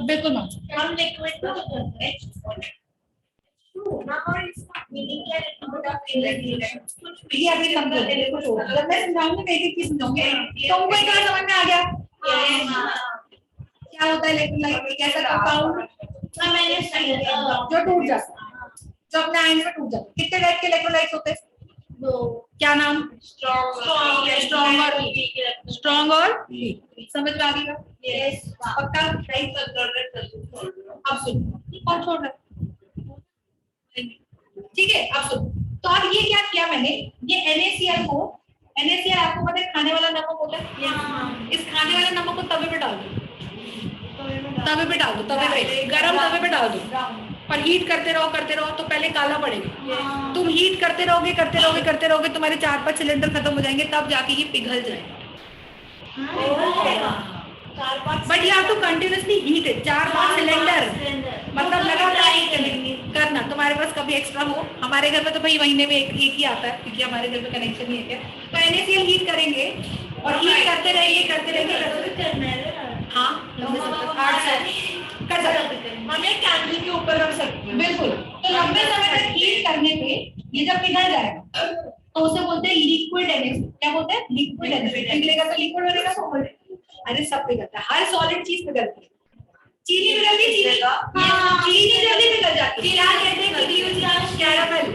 बिल्कुल मान हम लिक्विड को करते हैं मैम, और इसका मीनिंग क्या है? कुछ भी ये अभी समझो, कुछ और जब मैं समझाऊंगी एक एक चीज समझाऊंगी, तुमको एक बार समझ में आ गया क्या होता है इलेक्ट्रोलाइट? एक ऐसा कंपाउंड मैंने सही जो टूट जाता है, जो अपने आयन से टूट जाता है। कितने टाइप के इलेक्ट्रोलाइट्स होते हैं? दो क्या नाम? स्ट्रॉन्ग और स्ट्रॉन्ग और वीक। समझ में आ गई बात? यस पक्का? अब सुनो, कौन छोड़ रहा है? ठीक है, अब सुनो। तो अब ये क्या किया मैंने, ये NaCl को, NaCl आपको पता है खाने वाला नमक होता है। इस खाने वाले नमक को तवे पे डाल दो, तवे पे डाल दो, तवे पे, गरम तवे पे डाल दो, पर हीट करते रहो तो पहले काला पड़ेगा। तुम हीट करते रहोगे, तुम्हारे 4-5 सिलेंडर खत्म हो जाएंगे, तब जाके ये पिघल जाएगा। But you have to continuously heat it. 4-5 cylinder मतलब लगातार हीट करना। तुम्हारे पास कभी एक्स्ट्रा हो, हमारे घर में तो भाई महीने में एक ही आता है, क्योंकि हमारे घर में कनेक्शन नहीं है क्या। तो NaCl हीट करेंगे और हीट करते रहेंगे। हाँ कर सकते हैं, हमें कैंडल के ऊपर रख सकते हैं। बिल्कुल। तो लंबे समय तक हीट करने पे ये जब पिघल जाएगा तो उसे बोलते हैं लिक्विड NaCl। क्या बोलते हैं? Liquid NaCl। पिघलेगा तो लिक्विड बनेगा सॉलिड। अरे सब पिघलता है, हर सॉलिड चीज पिघलती है। चीनी पिघलती है, चीनी जल्दी पिघल जाती है। क्या कहते हैं? कैरामेल।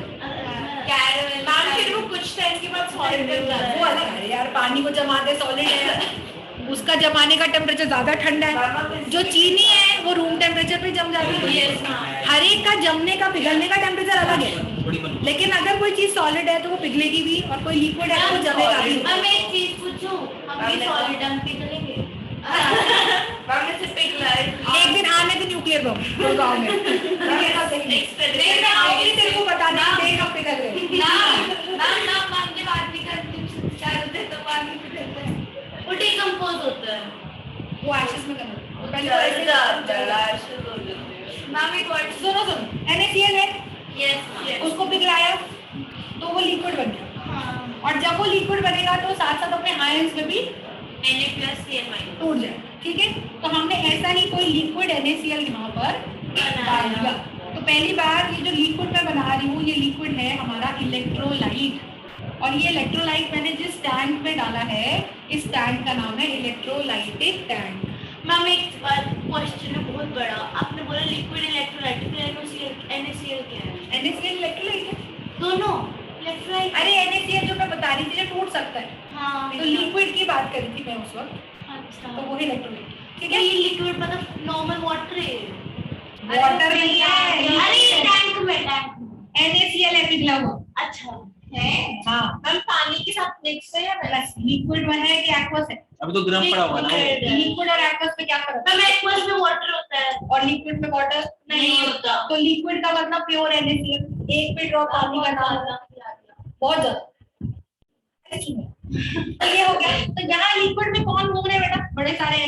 मैम फिर वो कुछ टाइम के बाद सॉलिड बन जाता है। वो अलग है यार, पानी को जमाते सॉलिड है, उसका जमाने का टेम्परेचर ज्यादा ठंडा है। जो चीनी है वो रूम टेम्परेचर पे जम जाता है? Yes, हाँ। हर एक का जमने का पिघलने का टेम्परेचर अलग है, थोड़ी मन लेकिन अगर कोई चीज सॉलिड है तो वो पिघलेगी भी, और कोई लिक्विड है तो वो जमेगा भी। अब मैं एक चीज पूछूं, हम भी सॉलिड हम पे चलेंगे? मैम ने सिर्फ एक लाइन एक दिन आने थे न्यूक्लियर बम गाँव में, लेकिन मैं आऊंगी तेरे को बताने देख कब पिघल गए। नाम जब आदमी का चार होते हैं तो पानी पिघलता है, वो डिकम्पोज होता है। वो एशेस में करना पहले तो चल ऐसे जाता है, rashes हो जाते हैं। मैम एक वर्ड सुनो NaCl है, यस उसको पिघलाया तो वो लिक्विड बन गया, हाँ और जब वो लिक्विड बनेगा तो साथ साथ अपने आयंस में भी Na+Cl- टूट जाए, ठीक है। तो हमने ऐसा ही कोई लिक्विड NaCl यहाँ पर डाल दिया। तो पहली बार ये जो लिक्विड मैं बना रही हूँ, ये लिक्विड है हमारा इलेक्ट्रोलाइट, और ये इलेक्ट्रोलाइट मैंने जिस टैंक में डाला है, इस टैंक का नाम है इलेक्ट्रोलाइटिक टैंक। मैम एक क्वेश्चन है बहुत बड़ा, आपने बोला लिक्विड इलेक्ट्रोलाइट, फिर NaCl क्या है? NaCl इलेक्ट्रोलाइट है, दोनों इलेक्ट्रोलाइट। अरे NaCl जो मैं बता रही थी जो टूट सकता है, हाँ तो लिक्विड की बात करी थी मैं उस वक्त, अच्छा, तो वो इलेक्ट्रोलाइट, ठीक तो है। ये लिक्विड मतलब नॉर्मल वाटर है? वाटर नहीं है, अरे टैंक में NaCl है पिघला हुआ अच्छा है। हाँ। हम पानी के साथ मिक्स है या प्लस लिक्विड में है कि एक्वस है? अभी तो गर्म पड़ा हुआ ना वो। लिक्विड और एक्वस में क्या फर्क है? मैम एक्वस में वाटर होता है और लिक्विड में वाटर नहीं होता। तो लिक्विड का मतलब प्योर NaCl, एक भी ड्रॉप पानी का नाम होगा, बहुत ज्यादा। तो ये हो गया। तो यहाँ लिक्विड में कौन घूम रहे हैं बेटा? बड़े सारे Na+,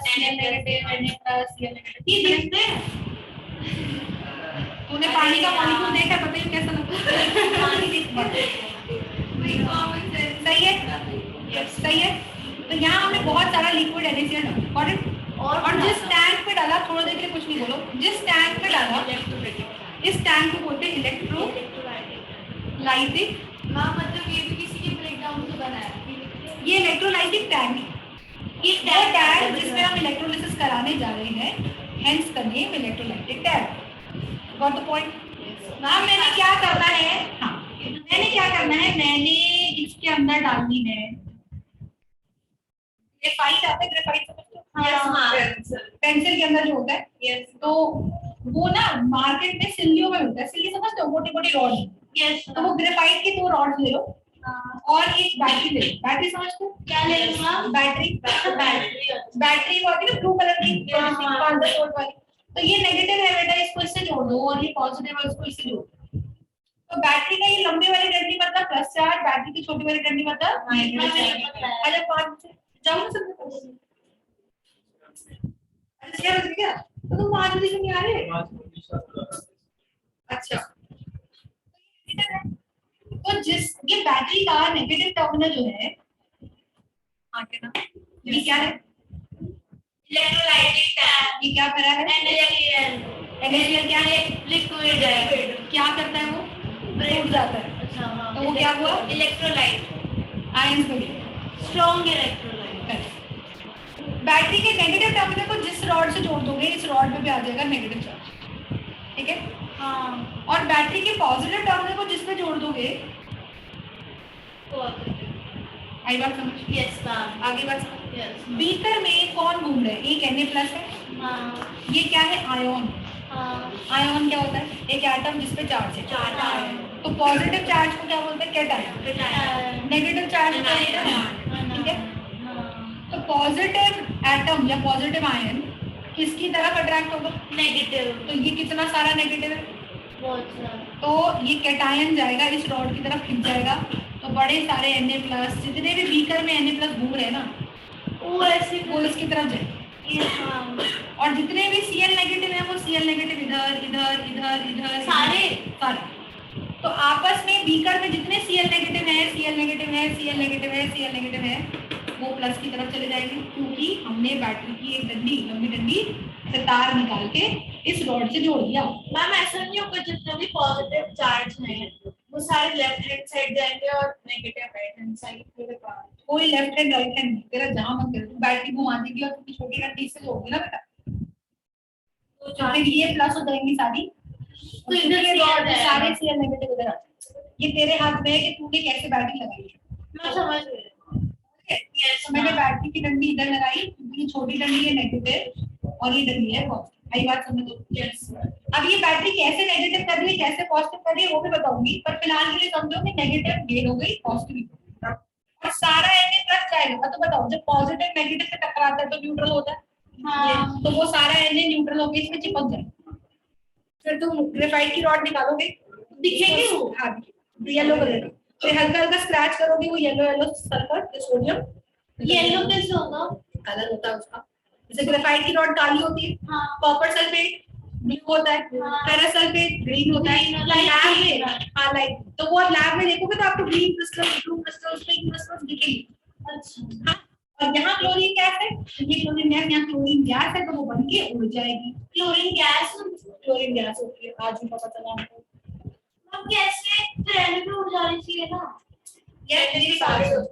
Cl negative, Na+, Cl negative, ये दिखते हैं। तूने पानी का मॉलिक्यूल देखा, पता ही कैसा लगता है? पानी दिखता है। सही है, सही है। तो यहाँ हमने बहुत सारा लिक्विड NaCl डाला, और जिस टैंक पे डाला, थोड़ी देर के लिए कुछ नहीं बोलो, जिस टैंक पे डाला, इस टैंक को बोलते हैं इलेक्ट्रोलाइटिक। मैम मतलब ये भी किसी के ब्रेकडाउन से बना है? ये इलेक्ट्रोलाइटिक टैंक है, ये वो टैंक जिसमें हम इलेक्ट्रोलिसिस कराने जा रहे हैं, hence the name electrolytic tank. Got the point? Ma'am मैंने क्या करना है, हाँ मैंने क्या करना है, मैंने इसके अंदर डालनी है ग्रेफाइट। आता है ग्रेफाइट समझते हो? Yes ma'am. पेंसिल के अंदर जो होता है, यस तो वो ना मार्केट में सिल्लियों में मिलता है। सिल्ली समझते हो? मोटी मोटी रॉड। यस तो वो ग्रेफाइट की 2 रॉड ले लो और एक बैटरी ले लो। बैटरी समझते हो? क्या ले लूंगा? बैटरी बैटरी वो आती है ना ब्लू कलर की, 5-10 वोल्ट वाली। तो ये नेगेटिव है बेटा, इसको इससे जोड़ दो, और ये पॉजिटिव है, इसको इससे जोड़ दो। तो बैटरी का ये लंबी वाली डंडी मतलब प्लस चार्ज, बैटरी की छोटी वाली डंडी मतलब माइनस चार्ज। अरे 5 जाओ ना सब। अच्छा बज गया तो तुम 5 बजे क्यों नहीं आ रहे? अच्छा, तो जिस ये बैटरी का नेगेटिव टर्मिनल जो है, आगे ना, ये क्या है? Electrolytic tank. ये क्या भरा है? NaCl क्या है? लिक्विड है। क्या करता है वो? टूट जाता है। अच्छा हाँ, तो वो क्या हुआ? इलेक्ट्रोलाइट, आयंस में स्ट्रॉन्ग इलेक्ट्रोलाइट। बैटरी के नेगेटिव टर्मिनल को जिस रॉड से जोड़ दोगे, इस रॉड में भी आ जाएगा नेगेटिव चार्ज, ठीक है। हाँ, और बैटरी के पॉजिटिव टर्मिनल को जिस पे जोड़ दोगे, आई बात समझ? Yes ma'am. आगे बात समझ? यस बीकर में कौन घूम रहा है? एक Na+ है, हाँ ये क्या है? आयन। हाँ, आयन क्या होता है? एक एटम जिस पे चार्ज है। Charge ion. तो पॉजिटिव चार्ज को क्या बोलते हैं? कैटायन। नेगेटिव चार्ज को बोलते हैं आयन, ठीक है। तो पॉजिटिव एटम या पॉजिटिव आयन किसकी तरफ अट्रैक्ट होगा? नेगेटिव। तो ये कितना सारा नेगेटिव है, बहुत सारा। तो ये कैटायन जाएगा इस रॉड की तरफ, खिंच जाएगा। तो बड़े सारे Na+, जितने भी बीकर में Na+ घूम रहे हैं ना, वो ऐसे वो इसकी तरफ जाएगा। और जितने भी Cl नेगेटिव है, वो Cl नेगेटिव इधर इधर इधर इधर सारे। तो आपस में बीकर में जितने Cl नेगेटिव है, Cl नेगेटिव है, Cl नेगेटिव है, Cl नेगेटिव है, वो प्लस की तरफ चले जाएंगे, क्योंकि हमने बैटरी की एक डंडी, लंबी डंडी से तार निकाल के इस रॉड से जोड़ दिया। मैम ऐसा नहीं होगा जितने भी पॉजिटिव चार्ज हैं वो सारे लेफ्ट हैंड साइड जाएंगे और नेगेटिव राइट हैंड साइड के पास? कोई लेफ्ट हैंड राइट हैंड नहीं, तेरा जहां मन करे तू बैटरी घुमा देगी और उसकी छोटी डंडी से जोड़ देना बेटा, तो फिर ये प्लस हो जाएंगी सारी। तो इधर ये Cl रॉड है। सारे Cl नेगेटिव उधर आ जाएंगे। ये तेरे हाथ में है कि तूने कैसे बैटरी लगाई है। मैं समझ गई। तो मैंने बैटरी की डंडी इधर लगाई, क्योंकि ये छोटी डंडी है नेगेटिव और ये डंडी है पॉजिटिव। आई बात समझ लो। अब ये बैटरी कैसे नेगेटिव कर रही है कैसे पॉजिटिव कर रही है वो भी बताऊंगी, पर फिलहाल के लिए समझो कि नेगेटिव गेन हो गई पॉजिटिव और सारा Na प्लस जाएगा। तो बताओ जब पॉजिटिव नेगेटिव से टकराता है तो न्यूट्रल होता है। हाँ। तो वो सारा Na न्यूट्रल होकर इसमें चिपक जाएगा। फिर तुम ग्रेफाइट की रॉड निकालोगे दिखेंगे वो, हाँ येलो कलर का, फिर हल्का हल्का स्क्रैच करोगे वो yellow yellow sulphur sodium. Yellow कैसे होगा? कलर होता है उसका, जैसे ग्रेफाइट की रॉड काली होती है, कॉपर सल्फेट ब्लू होता है, फेरस सल्फेट ग्रीन होता है। लैब में हाँ लाइट, तो वो लैब में देखोगे तो आपको green crystal blue crystal pink crystal दिखेंगे। अच्छा हाँ, और यहाँ क्लोरीन गैस है, ये क्लोरीन गैस, यहाँ क्लोरीन गैस है तो वो बन के उड़ जाएगी। क्लोरीन गैस होती है, आज भी पता चला हमको। अब कैसे ट्रेन पे उड़ जानी चाहिए ना? ये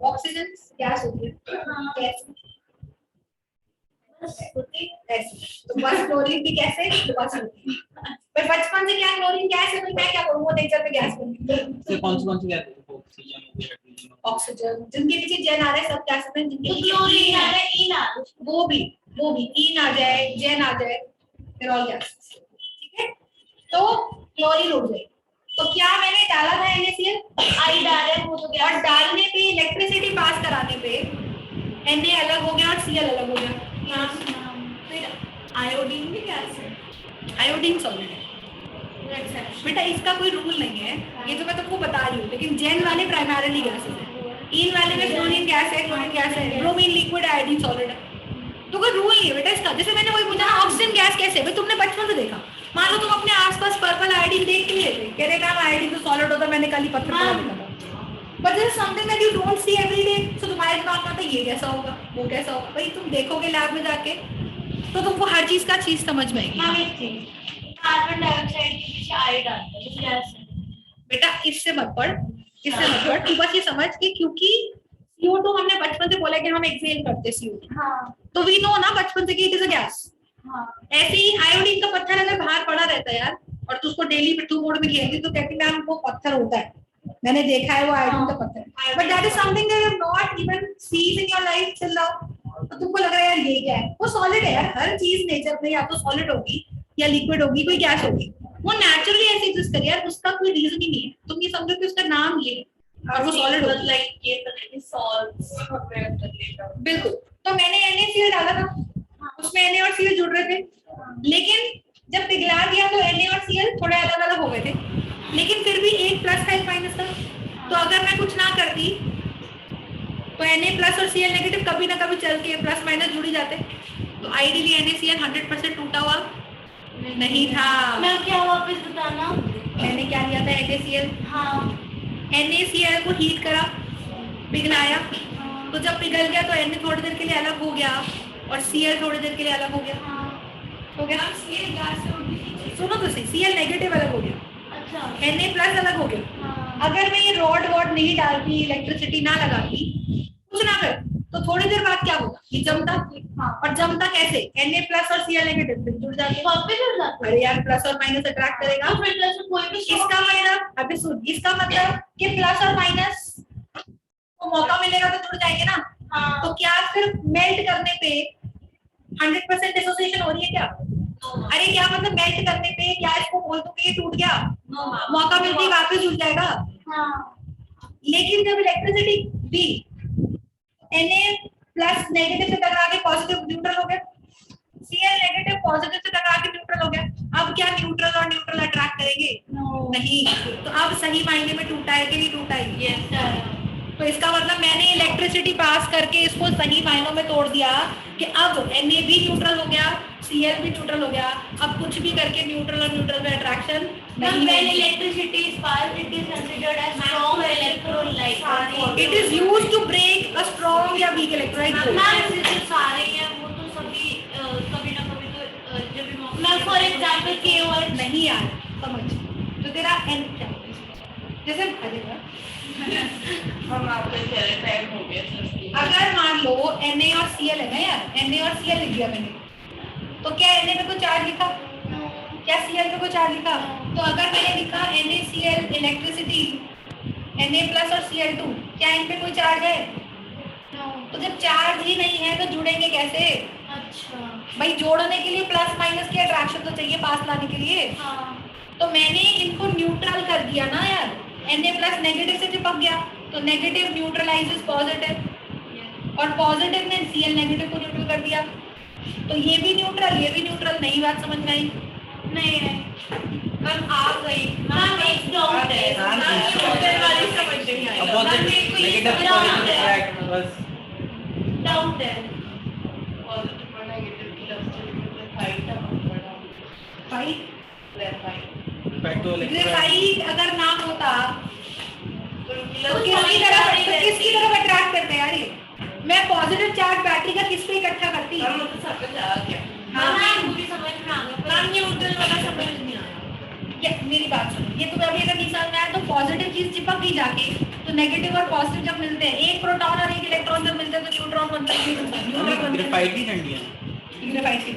ऑक्सीजन गैस होती है। हाँ गैस होती है ऐसे, तो बस क्लोरीन भी कैसे बस होती है। पर बचपन से क्या क्लोरीन गैस है तो मैं क्या करूँ, वो नेचर में गैस बनती है। से कौन सी गैस है? ऑक्सीजन, जिनके पीछे जेन आ रहे हैं सब गैस हैं, जिनके तो क्लोरीन आ रहा है इन आ रहा है, वो भी इन आ जाए जेन आ जाए फिर ऑल गैस। ठीक है, तो क्लोरीन उड़ गई। तो क्या मैंने डाला था NaCl, आई डाल रहे वो तो और डालने पे इलेक्ट्रिसिटी पास कराने पे Na अलग हो गया और Cl अलग हो गया। फिर आयोडीन भी गैस है, आयोडीन सॉलिड है बेटा, इसका कोई रूल नहीं है, ये तो मैं तुमको बता रही हूँ, लेकिन जेन वाले प्राइमरीली गैसेस है, इन वाले में क्लोरीन गैस है, क्लोरीन गैस है, ब्रोमीन लिक्विड, आयोडीन सॉलिड है। तो कोई रूल नहीं है बेटा इसका। जैसे मैंने वही पूछा ऑक्सीजन गैस कैसे है, तुमने बचपन से देखा, मान लो तुम अपने आसपास पर्पल आयोडीन देख के लेते, कह रहे काम आयोडीन तो सॉलिड होता, मैंने कल ही पत्थर पढ़ा देखा था। But this is something that you don't see every day, so तुम्हारे दिमाग में आता है ये कैसा होगा वो कैसा होगा। भाई तुम देखोगे लैब में जाके तो तुमको हर चीज का चीज समझ में आएगी। हम एक चीज कार्बन डाइऑक्साइड के पीछे आई डालते हैं गैस है बेटा, इससे मत पढ़, इससे मत पढ़, तू बस ये समझ कि क्योंकि CO2 हमने बचपन से बोला कि हम एक्सहेल करते CO2, हाँ तो वी नो ना बचपन से कि इट इज अ गैस। हाँ ऐसे ही आयोडीन का पत्थर अगर बाहर पड़ा रहता है यार और तू उसको डेली पिट्ठू मोड में खेलती तो कहती मैम वो पत्थर होता है, मैंने देखा है वो आयोडीन का पत्थर, but that is something that you have not even seen in your life till now. तो तुमको लग रहा है यार ये क्या है, वो सॉलिड है यार, हर चीज नेचर में या तो सॉलिड होगी या लिक्विड होगी, कोई गैस होगी, वो नेचुरली ऐसे एग्जिस्ट कर यार, उसका कोई रीजन ही नहीं है। तुम ये समझो कि उसका नाम ये और वो सॉलिड होता है, लाइक ये पता सॉल्ट्स बिल्कुल। तो मैंने NaCl डाला था, उसमें Na और Cl जुड़ रहे थे, लेकिन जब पिघला दिया तो Na और Cl थोड़े अलग अलग हो गए थे, लेकिन फिर भी एक प्लस था एक माइनस था। तो अगर मैं कुछ ना करती तो Na प्लस और Cl नेगेटिव कभी ना कभी चल के प्लस माइनस जुड़ ही जाते। तो आइडियली NaCl 100% टूटा हुआ नहीं था। मैं क्या वापस बताना, मैंने क्या लिया था NaCl, हाँ NaCl को हीट करा, पिघलाया, तो जब पिघल गया तो Na थोड़ी देर के लिए अलग हो गया और Cl थोड़ी देर के लिए अलग हो गया। हो गया, Cl गैस से उड़ती है। सुनो तो सही, Cl नेगेटिव अलग हो गया, अच्छा Na प्लस अलग हो गया। हाँ अगर मैं ये रॉड वॉड नहीं डालती, इलेक्ट्रिसिटी ना लगाती, कुछ ना कर, तो थोड़ी देर बाद क्या होगा, ये जमता। हाँ, और जमता कैसे, Na प्लस और Cl नेगेटिव फिर जुड़ जाते। वापस जुड़ जाते अरे यार प्लस और माइनस अट्रैक्ट करेगा, तो फिर जैसे कोई भी इसका मतलब अभी सुन, इसका मतलब कि प्लस और माइनस को मौका मिलेगा तो जुड़ जाएंगे ना। हाँ तो क्या फिर मेल्ट करने पे 100% एसोसिएशन हो रही है क्या? अरे क्या मतलब मेल्ट करने पे क्या इसको बोल दो कि ये टूट गया, मौका मिलते ही वापस जुड़ जाएगा। हाँ लेकिन जब इलेक्ट्रिसिटी दी, Na प्लस नेगेटिव से टकरा के पॉजिटिव न्यूट्रल हो गया, Cl नेगेटिव पॉजिटिव से टकरा के न्यूट्रल हो गया। अब क्या न्यूट्रल और न्यूट्रल अट्रैक्ट करेंगे? नहीं। तो अब सही मायने में टूटा है कि नहीं टूटा है? यस। तो इसका मतलब मैंने इलेक्ट्रिसिटी पास करके इसको सही मायनों में तोड़ दिया कि अब Na भी न्यूट्रल हो गया, Cl भी न्यूट्रल हो गया। अब कुछ भी करके न्यूट्रल और न्यूट्रल में अट्रैक्शन नहीं When है। electricity is passed, it is considered as strong electrolyte. It is used to break a strong या weak electrolyte. मैम जैसे सारे हैं वो तो सभी कभी ना कभी तो जब भी मैं फॉर एग्जांपल केवल नहीं यार समझ, तो तेरा N क्या जैसे हम आपका चले टाइम हो गया सर। अगर मान लो Na और Cl है ना यार, Na और Cl लिख दिया मैंने, तो क्या Na पे कोई चार्ज लिखा, क्या Cl पे कोई चार्ज लिखा? तो अगर मैंने लिखा NaCl इलेक्ट्रिसिटी Na प्लस और Cl2, क्या इन पे कोई चार्ज है? तो जब चार्ज ही नहीं है तो जुड़ेंगे कैसे? अच्छा भाई जोड़ने के लिए प्लस माइनस की अट्रैक्शन पास लाने के लिए, हाँ तो मैंने इनको न्यूट्रल कर दिया ना यार, Na+ नेगेटिव से चिपक गया, तो नेगेटिव न्यूट्रलाइजेस पॉजिटिव और पॉजिटिव ने Cl नेगेटिव को न्यूट्रल कर दिया, तो ये भी न्यूट्रल, नई बात समझ में आई? नहीं है मैम आ गई मैम एक डाउट है मैम, मैम ये एक होटल वाली समझ नहीं आई अब मैम मेरे को ये नेगेटिव डाउट पॉजिटिव है ट्रैक बस डाउट है पॉजिटिव और नेगेटिव की ग्रेफाइट इफेक्ट तो ग्रेफाइट अगर ना होता तो किसकी तरफ अट्रैक्ट करते हैं यार ये? मैं पॉजिटिव चार्ज बैटरी का किस पे इकट्ठा करती? मैम मुझे समझ आ गया हाँ मैम मुझे समझ में आ गया मैम न्यूट्रल वाला समझ नहीं आया ये मेरी बात सुनो, ये तुम्हें अभी अगर नहीं समझ में आया तो पॉजिटिव चीज चिपक गई जाके, तो नेगेटिव और पॉजिटिव जब मिलते हैं, एक प्रोटॉन और एक इलेक्ट्रॉन जब मिलते हैं तो न्यूट्रॉन बनता है, न्यूट्रॉन बनता ग्रेफाइट ही ठंडी है है ग्रेफाइट की।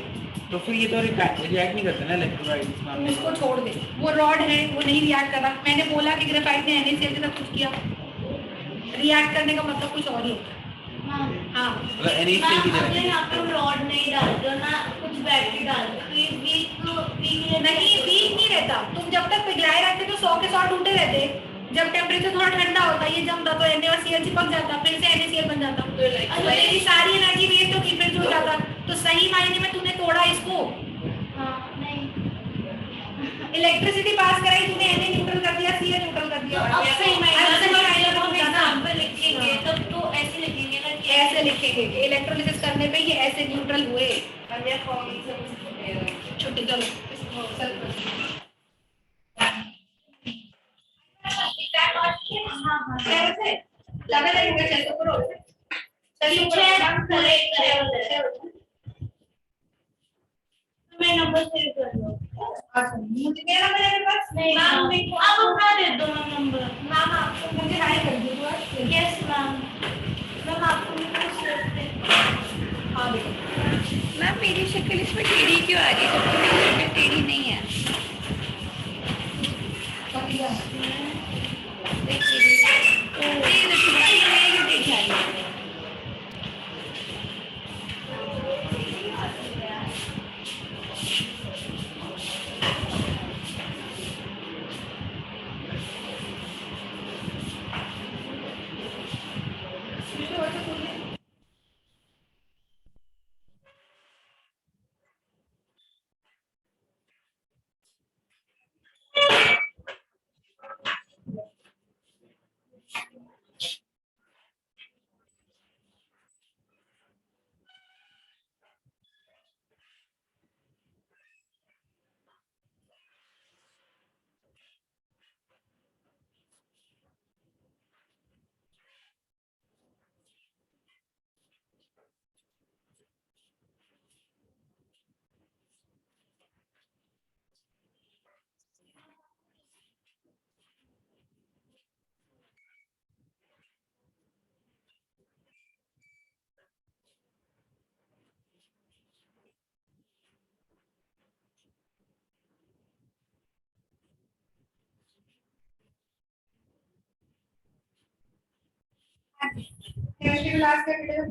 तो फिर ये तो रिएक्ट नहीं करते ना इलेक्ट्रोलाइट इस मामले में। उसको छोड़ दे, वो रॉड है वो नहीं रिएक्ट कर रहा। मैंने बोला कि ग्रेफाइट ने NaCl के साथ कुछ किया, रिएक्ट करने का मतलब कुछ और ही होता है। हाँ मतलब NaCl की मैम अगर तरह यहाँ पे रॉड नहीं डालते हो ना कुछ बैटरी डालते हो, तो ये वीक नहीं, वीक नहीं रहता। तुम जब तक पिघलाए रखते तो 100 के 100 टूटे रहते, जब टेम्परेचर थोड़ा ठंडा होता ये जमता तो Na और Cl चिपक जाता, फिर से NaCl बन जाता, तो तेरी सारी एनर्जी वेस्ट होगी, फिर जुड़ जाता। तो सही मायने में तूने तोड़ा इसको, इलेक्ट्रिसिटी पास कराई तूने, Na न्यूट्रल कर दिया, Cl न्यूट्रल कर दिया। अब सही अब सही मायने में हम समझा ना? एग्जांपल लिखेंगे तब तो ऐसे लिखेंगे ना कि ऐसे लिखेंगे कि इलेक्ट्रोलिसिस करने पे ये ऐसे न्यूट्रल हुए। अन्य फॉर्म से छुट्टी चलो। ऐसे लगा रहेगा चलो करो। मैं नंबर सेव कर लो मुझे मेरा मेरे पास नहीं मैम आप अपना दे दो नंबर मैम आपको मुझे हाई कर दो यस मैम मैम आपको हाँ देखो मैम मेरी शक्ल इसमें टेढ़ी क्यों आ रही है जबकि मेरी शक्ल टेढ़ी नहीं है? पतिया केमिस्ट्री क्लास का वीडियो